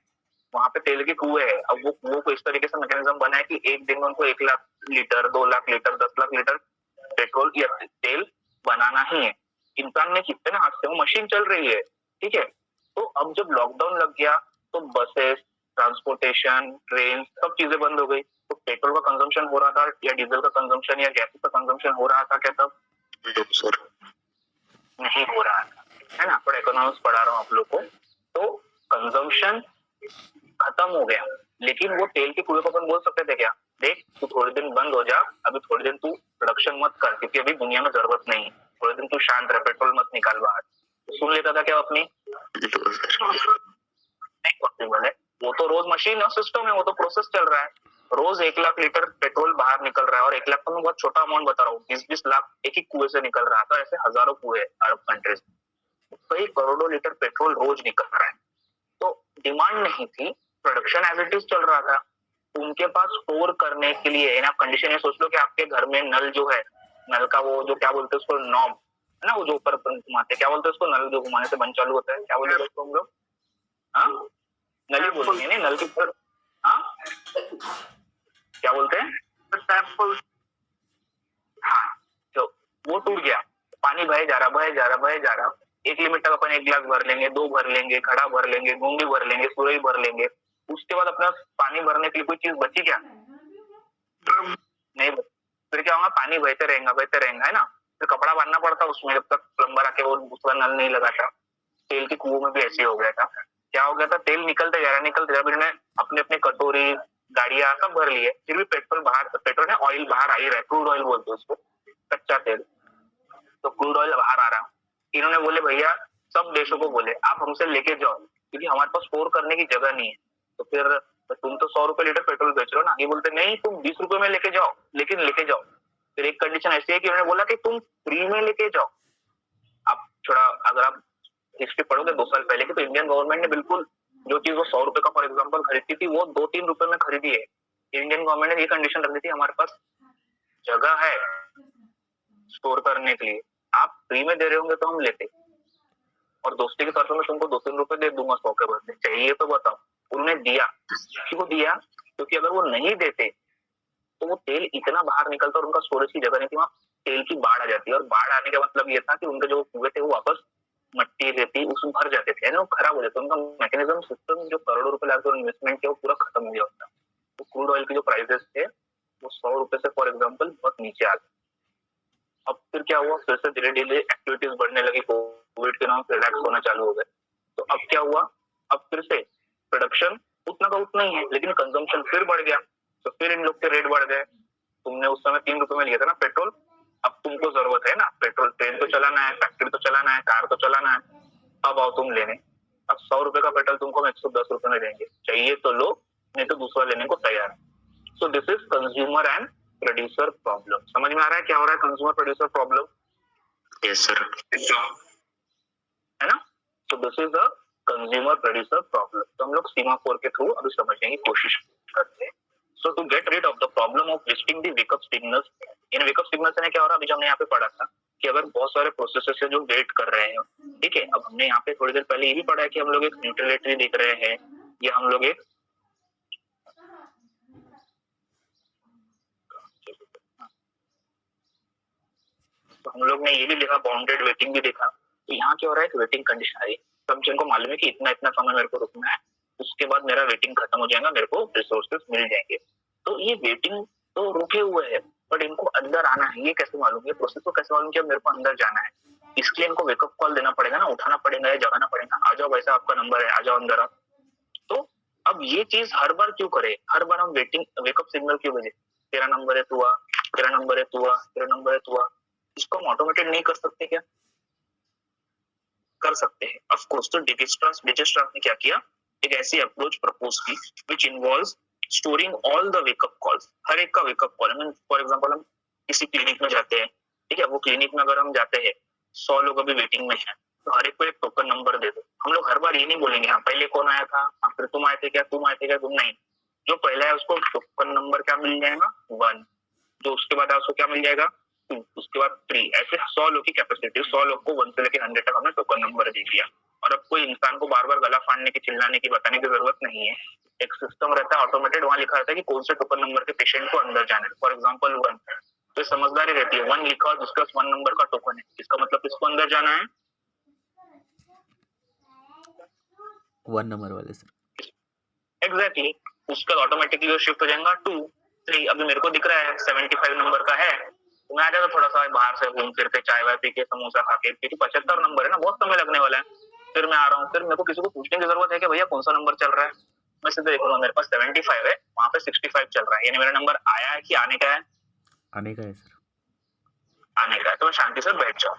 Speaker 1: वहाँ पे तेल के कुएं है। अब वो कुओं को इस तरीके से मैकेनिज्म बना है कि एक दिन में उनको 1 lakh litre, 2 lakh litre, 10 lakh litre petrol या तेल बनाना ही है। इंसान ने कितने हाथ से, वो मशीन चल रही है, ठीक है। तो अब जब लॉकडाउन लग गया तो बसेस, ट्रांसपोर्टेशन, ट्रेन, सब चीजें बंद हो गई। तो पेट्रोल का कंजम्पशन हो रहा था या डीजल का कंजम्पशन या गैस का कंजम्पशन हो रहा था क्या? तब
Speaker 3: नो सर।
Speaker 1: नहीं हो रहा था, है ना? थोड़ा इकोनॉमिक्स पढ़ा रहा हूँ आप लोग को। तो कंजम्पशन खत्म हो गया, लेकिन वो तेल के कुएं को अपन बोल सकते थे क्या, देख तू थोड़े दिन बंद हो जा, अभी थोड़े दिन तू प्रोडक्शन मत कर, क्योंकि अभी दुनिया में जरूरत नहीं है, थोड़े दिन तू शांत रह, पेट्रोल मत निकाल बाहर। सुन लेता था क्या अपनी? नहीं पॉसिबल है। वो तो रोज मशीन और सिस्टम है, वो तो प्रोसेस चल रहा है। रोज 1 लाख लीटर पेट्रोल बाहर निकल रहा है, और 1 लाख तो मैं बहुत छोटा अमाउंट बता रहा हूँ, 20-20 लाख एक ही कुएं से निकल रहा था। ऐसे हजारों कुएं अरब कंट्रीज, कई करोड़ों लीटर पेट्रोल रोज निकल रहा है। तो डिमांड नहीं थी, प्रोडक्शन एज इट इज चल रहा था। उनके पास स्टोर करने के लिए आप कंडीशन ये सोच लो कि आपके घर में नल जो है, नल का वो जो क्या बोलते हैं उसको, नॉब है ना, वो जो ऊपर घुमाते, क्या बोलते हैं उसको, नल जो घुमाने से बंद चालू होता है, क्या बोलते हैं उसको हम लोग? हाँ, नल ही बोलेंगे, नहीं नल के ऊपर, हाँ क्या बोलते हैं? हाँ, तो वो टूट गया, पानी बहे जा रहा, एक लिमिट तक अपन 1 गिलास भर लेंगे, 2 भर लेंगे, घड़ा भर लेंगे, घूंगी भर लेंगे, सुरई भर लेंगे। उसके बाद अपना पानी भरने के लिए कोई चीज बची क्या? नहीं बची। फिर क्या होगा, पानी बहते रहेगा, है ना? फिर कपड़ा बांधना पड़ता उसमें, जब तक प्लम्बर आके वो दूसरा नल नहीं लगाता। तेल के कुओं में भी ऐसे हो गया था। क्या हो गया था, तेल निकलते जा रहा, इन्होंने अपने अपने कटोरी, गाड़ियां सब भर लिए, फिर भी पेट्रोल है, ऑयल बाहर आ ही रहा है, क्रूड ऑयल बोलते हैं उसको, कच्चा तेल। तो क्रूड ऑयल बाहर आ रहा, इन्होंने बोले भैया, सब देशों को बोले आप हमसे लेके जाओ, क्योंकि हमारे पास स्टोर करने की जगह नहीं है। तो फिर तुम तो 100 रुपए लीटर पेट्रोल बेच रहे हो ना, ये बोलते नहीं तुम 20 रुपए में लेके जाओ, लेकिन लेके जाओ। फिर एक कंडीशन ऐसी है कि उन्होंने बोला कि तुम फ्री में लेके जाओ। आप थोड़ा अगर आप हिस्ट्री पढ़ोगे 2 साल पहले की, तो इंडियन गवर्नमेंट ने बिल्कुल जो चीज वो 100 रुपए का फॉर एग्जाम्पल खरीदती थी, वो 2-3 रुपए में खरीदी है। इंडियन गवर्नमेंट ने ये कंडीशन रख दी थी, हमारे पास जगह है स्टोर करने के लिए, आप फ्री में दे रहे होंगे तो हम लेते, और दोस्ती के तौर पर मैं तुमको 2-3 रुपए दे दूंगा 100 के बदले, चाहिए तो बताओ। उन्होंने दिया, क्यों दिया? क्योंकि अगर वो नहीं देते तो वो तेल इतना बाहर निकलता और उनका स्टोरेज की जगह नहीं थी, वहां तेल की बाढ़ आ जाती है। और बाढ़ आने का मतलब ये था कि उनके जो कुएं थे वो वापस मट्टी रेती उसमें भर जाते थे, वो खराब हो जाते, उनका मैकेनिज्म सिस्टम जो करोड़ों रुपए लगा इन्वेस्टमेंट किया वो पूरा खत्म हो गया होता। तो क्रूड ऑयल के जो प्राइसेस थे वो 100 रुपए से फॉर एग्जाम्पल बहुत नीचे आ गए। अब फिर क्या हुआ, फिर से धीरे धीरे एक्टिविटीज बढ़ने लगी, कोविड के नाम से रिलैक्स होना चालू हो गए। तो अब क्या हुआ, अब फिर से प्रोडक्शन उतना का उतना ही है, लेकिन कंजम्पशन फिर बढ़ गया, तो फिर इन लोग के रेट बढ़ गए। तुमने उस समय 3 रुपए में लिया था ना पेट्रोल, अब तुमको जरूरत है ना पेट्रोल, ट्रेन तो चलाना है, फैक्ट्री तो चलाना है, कार तो चलाना है, अब आओ तुम लेने। अब 100 रुपए का पेट्रोल तुमको हम 110 रुपए में देंगे, चाहिए तो लो, नहीं तो दूसरा लेने को तैयार है। So this is consumer and producer problem. समझ में आ रहा है क्या हो रहा है consumer producer problem?
Speaker 3: Yes sir.
Speaker 1: है ना? So this is a consumer producer problem. तो हम लोग सीमाफोर के थ्रू अभी समझने की कोशिश करते हैं। So to get rid of the problem of wasting the wakeup signals, इन वेकअप सिग्नल्स ने क्या हो रहा है, अभी हमने यहाँ पे पढ़ा था कि अगर बहुत सारे प्रोसेसेस है जो वेट कर रहे हैं, ठीक है। अब हमने यहाँ पे थोड़ी देर पहले ये भी पढ़ा है कि हम लोग एक न्यूट्रलिटी देख रहे हैं, या हम लोग एक तो हम लोग ने ये भी देखा, बाउंडेड वेटिंग भी देखा। तो यहाँ क्या हो रहा है, वेटिंग कंडीशन आ रही है। सब जन को मालूम है कि इतना इतना समय मेरे को रुकना है, उसके बाद मेरा वेटिंग खत्म हो जाएगा, मेरे को रिसोर्सेज मिल जाएंगे। तो ये वेटिंग तो रुके हुए है, बट इनको अंदर आना है, ये कैसे मालूम, ये प्रोसेस को कैसे मालूम कि अब मेरे को अंदर जाना है? इसके लिए इनको वेकअप कॉल देना पड़ेगा ना, उठाना पड़ेगा या जगाना पड़ेगा, आ जाओ वैसा आपका नंबर है, आ जाओ अंदर आप। तो अब ये चीज हर बार क्यों करे, हर बार हम वेकअप सिग्नल क्यों भेजे, तेरा नंबर है तू आ, तेरा नंबर है तू आ, तेरा नंबर है तू आ। इसको हम ऑटोमेटेड नहीं कर सकते क्या? कर सकते हैं ऑफ कोर्स। तो डिजिस्ट्रास ने क्या किया, एक ऐसी अप्रोच प्रपोज की which involves storing all the wakeup calls, हर एक का वेकअप कॉल। फॉर एग्जांपल हम किसी क्लिनिक में जाते हैं, ठीक है, वो क्लिनिक में अगर हम जाते हैं 100 लोग अभी वेटिंग में हैं, तो हर एक को एक टोकन नंबर दे दो। हम लोग हर बार ये नहीं बोलेंगे हाँ पहले कौन आया था, हाँ फिर तुम आए थे क्या, तुम आए थे क्या, तुम नहीं। जो पहला है उसको टोकन नंबर क्या मिल जाएगा, 1। जो उसके बाद है उसको क्या मिल जाएगा, 2, उसके बाद 3। ऐसे 100 लोग की कैपेसिटी, 100 लोग को 1 से लेकर 100 तक हमने टोकन नंबर दे दिया। और अब कोई इंसान को बार बार गला फाड़ने की, चिल्लाने की, बताने की जरूरत नहीं है। एक सिस्टम रहता है ऑटोमेटेड, वहां लिखा रहता है कि कौन से टोकन नंबर के पेशेंट को अंदर जाना है। फॉर एग्जाम्पल 1, तो समझदारी रहती है, 1 लिखा और जिसका 1 नंबर का टोकन है, इसका मतलब किसको अंदर जाना है,
Speaker 2: 1 नंबर वाले सर।
Speaker 1: एग्जैक्टली उसका ऑटोमेटिकली शिफ्ट हो जाएगा 2 3। अभी मेरे को दिख रहा है 75 नंबर का है, तो मैं आ जाता थोड़ा सा बाहर से घूम फिर के चाय वाय पी के समोसा खा के, क्योंकि 75 नंबर है ना, बहुत समय लगने वाला है। फिर मैं आ रहा हूँ, फिर मेरे को किसी को पूछने की जरूरत है कि भैया कौन सा नंबर चल रहा है, मैं सीधे देखूंगा मेरे पास 75 है, वहां पे 65 चल रहा है, यानी मेरा नंबर आया है कि आने का है?
Speaker 2: आने का है सर।
Speaker 1: आने का है, तो मैं शांति से बैठ जाऊँ।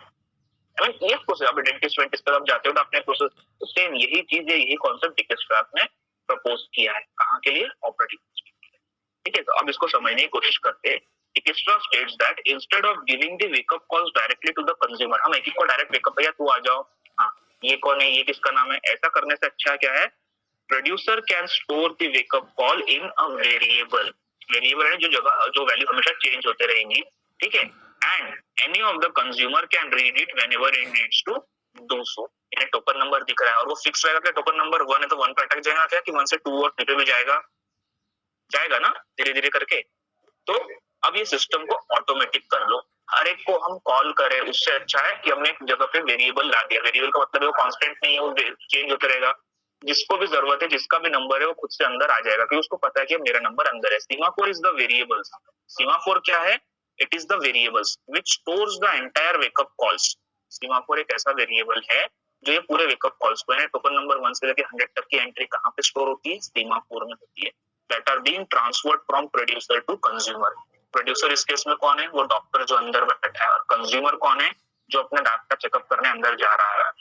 Speaker 1: I mean, ये प्रोसेस, अब डेंटिस्ट वेंटिस्ट पर आप जाते हो तो अपने प्रोसेस, तो सेम यही चीज है, यही कॉन्सेप्ट डिकेस्ट्रास ने प्रपोज किया है। कहाँ के लिए? ऑपरेटिंग सिस्टम के लिए। ठीक है, तो अब इसको समझने की कोशिश करते हैं। Dijkstra states that instead of giving the wakeup calls directly to the consumer, हम एक एक को डायरेक्ट वेकअप, भैया तू आ जाओ, हाँ ये कौन है, ये किसका नाम है, ऐसा करने से अच्छा क्या है, producer can store the wake up call in a variable. Variable है जो जगह, जो वैल्यू हमेशा चेंज होते रहेंगी, ठीक है, and any of the consumer can read it whenever it needs to do so. यानी टोकन नंबर दिख रहा है और वो फिक्स रहेगा कि टोकन नंबर 1 है तो 1 पे अटक जाएगा क्या, कि 1 से 2 और 3 पे भी जाएगा, जाएगा ना धीरे धीरे करके। तो अब ये सिस्टम को ऑटोमेटिक कर लो, हर एक को हम कॉल करें, उससे अच्छा है कि हमने एक जगह पे वेरिएबल ला दिया। वेरिएबल का मतलब है वो कांस्टेंट नहीं है, वो चेंज होता रहेगा, जिसको भी जरूरत है, जिसका भी नंबर है वो खुद से अंदर आ जाएगा, क्योंकि उसको पता है कि मेरा नंबर अंदर है। Semaphore is the variables. Semaphore क्या है? It is the variables which stores the entire wake up calls. Semaphore एक ऐसा वेरिएबल है जो ये पूरे वेकअप कॉल्स को है, टोकन नंबर 1 से लेकर 100 तक की एंट्री कहाँ पे स्टोर होती है? सीमाफोर में होती है, that are being transferred from producer to consumer. Producer इस केस में कौन है? वो डॉक्टर जो अंदर बैठा है, और कंज्यूमर कौन है? जो अपने दांत का चेकअप करने अंदर जा रहा है।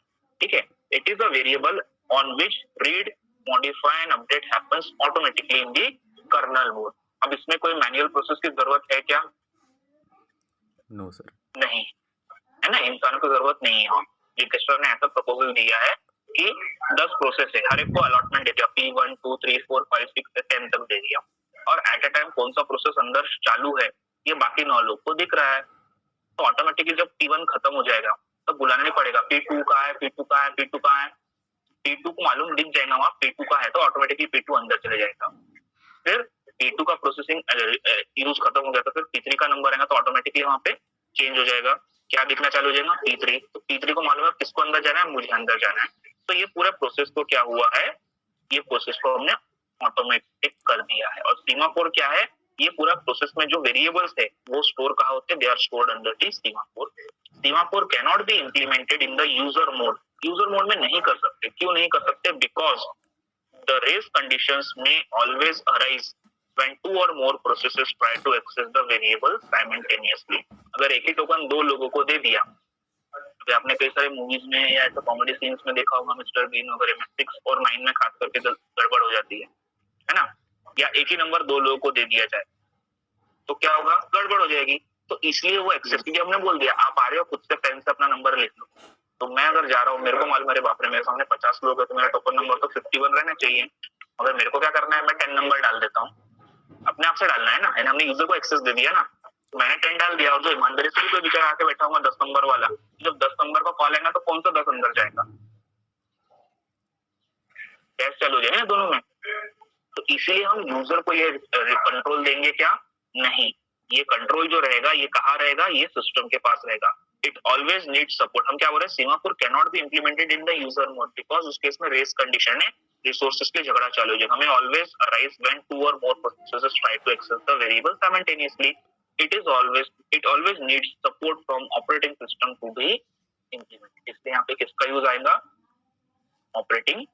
Speaker 1: ठीक है, it is a variable on which read, modify and update happens automatically in the kernel mode. अब इसमें कोई मैनुअल प्रोसेस की जरूरत है क्या?
Speaker 2: No sir.
Speaker 1: नहीं है ना, इंसानों की जरूरत नहीं है। डिकेस्ट्रा ने ऐसा प्रपोजल दिया है कि 10 प्रोसेस है, हर एक को अलॉटमेंट दे दिया, P1 2 3 4 5 6 से 10 तक दे दिया, और एट अ टाइम कौन सा प्रोसेस अंदर चालू है ये बाकी 9 लोग को दिख रहा है। तो ऑटोमेटिकली जब P1 खत्म हो जाएगा तो बुलाना नहीं पड़ेगा P2 का है, P2 का है, P2 का है, P2 को मालूम दिख जाएगा वहां P2 का है, तो ऑटोमेटिकली P2 अंदर चले जाएगा। फिर P2 का प्रोसेसिंग यूज खत्म हो गया तो फिर P3 का नंबर आएगा, तो ऑटोमेटिकली वहां पे चेंज हो जाएगा, क्या दिखना चालू हो जाएगा? P3। तो P3 को मालूम है किसको अंदर जाना है, मुझे अंदर जाना है। तो ये पूरा प्रोसेस को क्या हुआ है, ये प्रोसेस को हमने ऑटोमेटिक कर दिया है। और सीमाफोर क्या है? ये पूरा प्रोसेस में जो वेरिएबल्स है वो स्टोर कहाँ होते हैं? They are stored under the semaphore. Semaphore can not be implemented in the user mode. User mode में नहीं कर सकते, क्यों नहीं कर सकते? Because the race conditions may always arise when 2 or more processes try to access the variable simultaneously। अगर एक ही टोकन 2 लोगों को दे दिया, अभी आपने कई सारे मूवीज में या ऐसे कॉमेडी सीन्स में देखा होगा, मिस्टर बीन वगैरह में 6 और 9 में खास करके गड़बड़ हो जाती है ना, या एक ही नंबर 2 लोगों को दे दिया जाए तो क्या होगा? गड़बड़ हो जाएगी। तो इसलिए वो एक्सेप्ट किया, हमने बोल दिया आप आ रहे हो खुद से पेन से अपना नंबर लिख लो। तो मैं अगर जा रहा हूँ, मेरे को मालूम, मेरे बाप रे मेरे सामने 50 लोग है तो मेरा टोकन नंबर तो 51 रहना चाहिए। अगर मेरे को क्या करना है, मैं 10 नंबर डाल देता हूँ, अपने आप से डालना है ना, यानी हमने यूजर को एक्सेस दे दिया ना, तो मैंने 10 डाल दिया, और जो ईमानदारी से कोई बेचारा आके बैठा होगा 10 नंबर वाला, जब 10 नंबर का कॉल आएगा तो कौन सा 10 अंदर जाएगा? कैश चालू हो जाएगा दोनों में। तो इसीलिए हम यूजर को ये कंट्रोल देंगे क्या? नहीं, ये कंट्रोल जो रहेगा ये कहाँ रहेगा? ये सिस्टम के पास रहेगा। It always needs support. हम क्या बोल रहे हैं? Semaphore can not be implemented in the user mode because उस केस में रेस कंडीशन है, रिसोर्सेज के झगड़ा चालू हो जाएगा। हमें ऑलवेज अराइज व्हेन 2 और more processes try to access the variable simultaneously. it always needs support from operating system to be implemented। इसलिए यहाँ पे किसका यूज आएगा? ऑपरेटिंग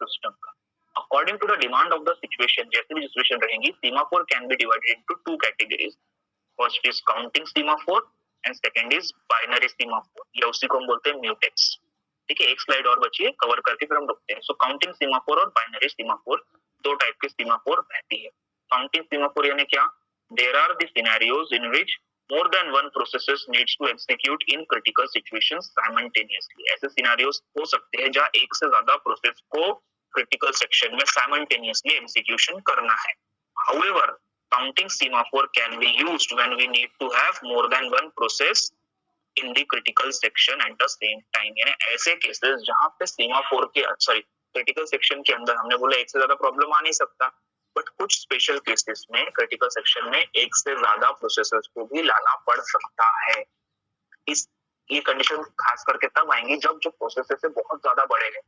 Speaker 1: सिस्टम का। According to the demand of the situation, जैसे भी situation रहेंगी, semaphore can be divided into 2 categories. First is counting semaphore and second is binary semaphore, या उसी को हम बोलते हैं म्यूटेक्स। ठीक है, एक स्लाइड और बची है, कवर करके फिर हम रुकते हैं। सो काउंटिंग सीमाफोर और बाइनरी सीमाफोर, 2 टाइप के सीमाफोर रहती है। काउंटिंग सीमाफोर यानी क्या? There are the scenarios in which more than one processes needs to execute in critical situations simultaneously। ऐसे सिनेरियोज हो सकते हैं जहां एक से ज्यादा प्रोसेस को क्रिटिकल सेक्शन में साइमल्टेनियसली एग्जीक्यूशन करना है। However, counting semaphore can be used when we need to have more than one process in the critical section at the same time। यानी ऐसे केसेस जहां पे सेमाफोर के क्रिटिकल सेक्शन के अंदर हमने बोला एक से ज्यादा प्रॉब्लम आ नहीं सकता, बट कुछ स्पेशल केसेस में क्रिटिकल सेक्शन में एक से ज्यादा प्रोसेसर्स को भी लाना पड़ सकता है। ये कंडीशन खास करके तब आएंगी जब जो प्रोसेसर से बहुत ज्यादा बड़े हैं,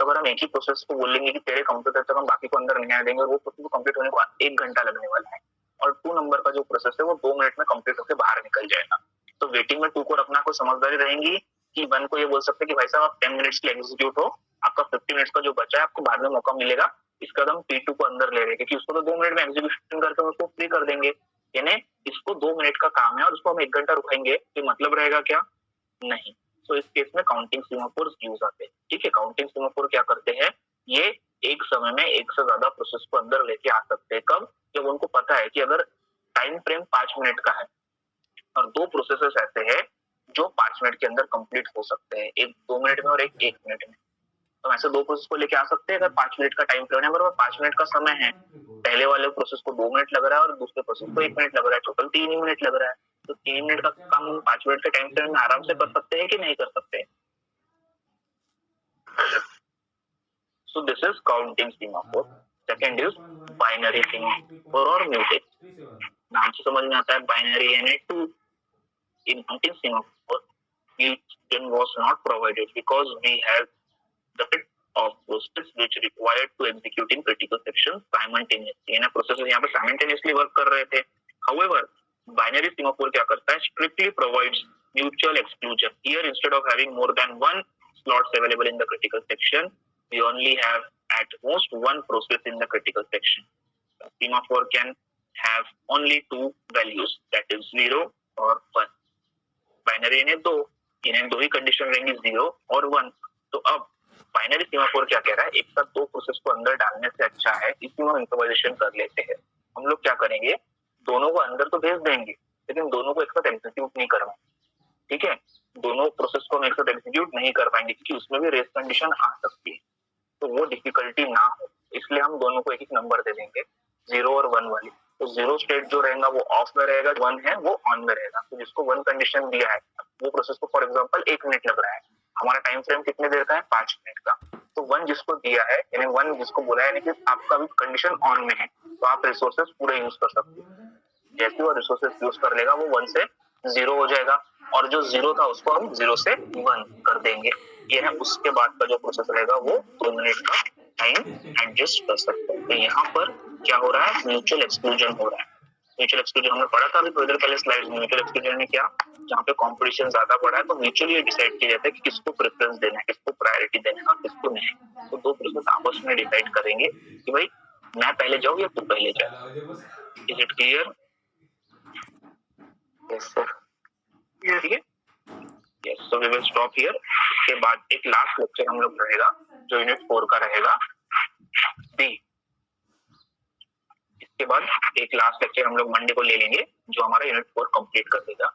Speaker 1: तो अगर हम एक ही प्रोसेस को बोलेंगे कि तेरे कंप्यूटर तक हम बाकी को अंदर नहीं आने देंगे और वो प्रोसेस कंप्लीट होने को 1 घंटा लगने वाला है और 2 नंबर का जो प्रोसेस है वो 2 मिनट में कंप्लीट होकर बाहर निकल जाएगा, तो वेटिंग में 2 को रखना कोई समझदारी रहेंगी कि 1 को ये बोल सकते हैं कि भाई साहब आप 10 मिनट्स के लिए एग्जीक्यूट हो, आपका 50 मिनट्स का जो बचा है आपको बाद में मौका मिलेगा, इसका हम P2 को अंदर ले रहे हैं क्योंकि उसको तो 2 मिनट में एग्जीक्यूशन करके हम उसको फ्री कर देंगे, यानी इसको 2 मिनट का काम है और उसको हम 1 घंटा रुकाएंगे, तो मतलब रहेगा क्या? नहीं। तो इस केस में काउंटिंग सीमाफोर यूज आते हैं। ठीक है, काउंटिंग सीमाफोर क्या करते हैं, ये एक समय में एक से ज्यादा प्रोसेस को अंदर लेके आ सकते हैं। कब? जब उनको पता है कि अगर टाइम फ्रेम 5 मिनट का है और 2 प्रोसेसेस ऐसे हैं जो 5 मिनट के अंदर कंप्लीट हो सकते हैं, एक 2 मिनट में और एक 1 मिनट में, तो ऐसे 2 प्रोसेस को लेके आ सकते हैं। अगर 5 मिनट का टाइम फ्रेम है और 5 मिनट का समय है, पहले वाले प्रोसेस को 2 मिनट लग रहा है और दूसरे प्रोसेस को 1 मिनट लग रहा है, टोटल 3 ही मिनट लग रहा है, तो 3 मिनट का काम हम 5 मिनट के टाइम फ्रेम में आराम से कर सकते हैं कि नहीं कर सकते? So this is counting semaphore. Second is binary semaphore or mutex. नाम से समझ में आता है binary यानी 2. In counting semaphore, mutation was not provided because we have the bit of process which required to execute in critical sections simultaneously. यानी processes यहाँ पे simultaneously work कर रहे थे. However, binary semaphore क्या करता है? Strictly provides mutual exclusion. Here, instead of having more than one slots available in the critical section, we only have at most one process in the critical section. The semaphore can have only 2 values, that is 0 or 1. Binary ने 2, इन्हें 2 ही condition रहेंगी 0 और 1. तो अब binary semaphore क्या कह रहा है, एक साथ 2 प्रोसेस को अंदर डालने से अच्छा है इसमें हम इम्प्रोवाइजेशन कर लेते हैं। हम लोग क्या करेंगे, दोनों को अंदर तो भेज देंगे लेकिन दोनों को एक साथ एग्जीक्यूट नहीं करवाएंगे। ठीक है, दोनों प्रोसेस को हम एक साथ एग्जीक्यूट नहीं कर पाएंगे क्योंकि उसमें भी रेस कंडीशन आ सकती है, तो वो डिफिकल्टी ना हो इसलिए हम दोनों को एक एक नंबर दे देंगे, 0 और 1 वाली। तो 0 स्टेट जो रहेगा वो ऑफ में रहेगा, 1 है वो ऑन में रहेगा। तो जिसको 1 कंडीशन दिया है वो प्रोसेस को फॉर एग्जांपल 1 मिनट लग रहा है, हमारा टाइम फ्रेम कितने देर का है? 5 मिनट का। तो 1 जिसको दिया है यानी 1 जिसको बोला है यानी कि आपका भी कंडीशन ऑन में है तो आप रिसोर्सेज पूरे यूज कर सकते हो। जैसे वो रिसोर्सेज यूज कर लेगा वो 1 से 0 हो जाएगा और जो 0 था उसको हम 0 से 1 कर देंगे। ये है उसके बाद का जो प्रोसेस रहेगा वो 2 मिनट का टाइम एडजस्ट कर सकते हैं। तो यहाँ पर क्या हो रहा है, म्यूचुअल एक्सक्लूजन हो रहा है। म्यूचुअल एक्सक्लूजन हमने पढ़ा था अभी थोड़ी देर पहले स्लाइड में। म्यूचुअल एक्सक्लूजन में क्या, जहाँ पे कंपटीशन ज्यादा बढ़ा है तो म्यूचुअली डिसाइड किया जाता है कि किसको प्रेफरेंस देना है, किसको प्रायोरिटी देना है और किसको नहीं। तो 2 प्रोसेस आपस में डिसाइड करेंगे कि भाई मैं पहले जाऊँ या तू पहले जा। Is it clear?
Speaker 3: Yes, sir.
Speaker 1: ठीक है, yes. So we will stop here. इसके बाद एक लास्ट लेक्चर हम लोग रहेगा जो यूनिट 4 का रहेगा डी। इसके बाद एक लास्ट लेक्चर हम लोग मंडे को ले लेंगे जो हमारा यूनिट 4 कंप्लीट कर देगा।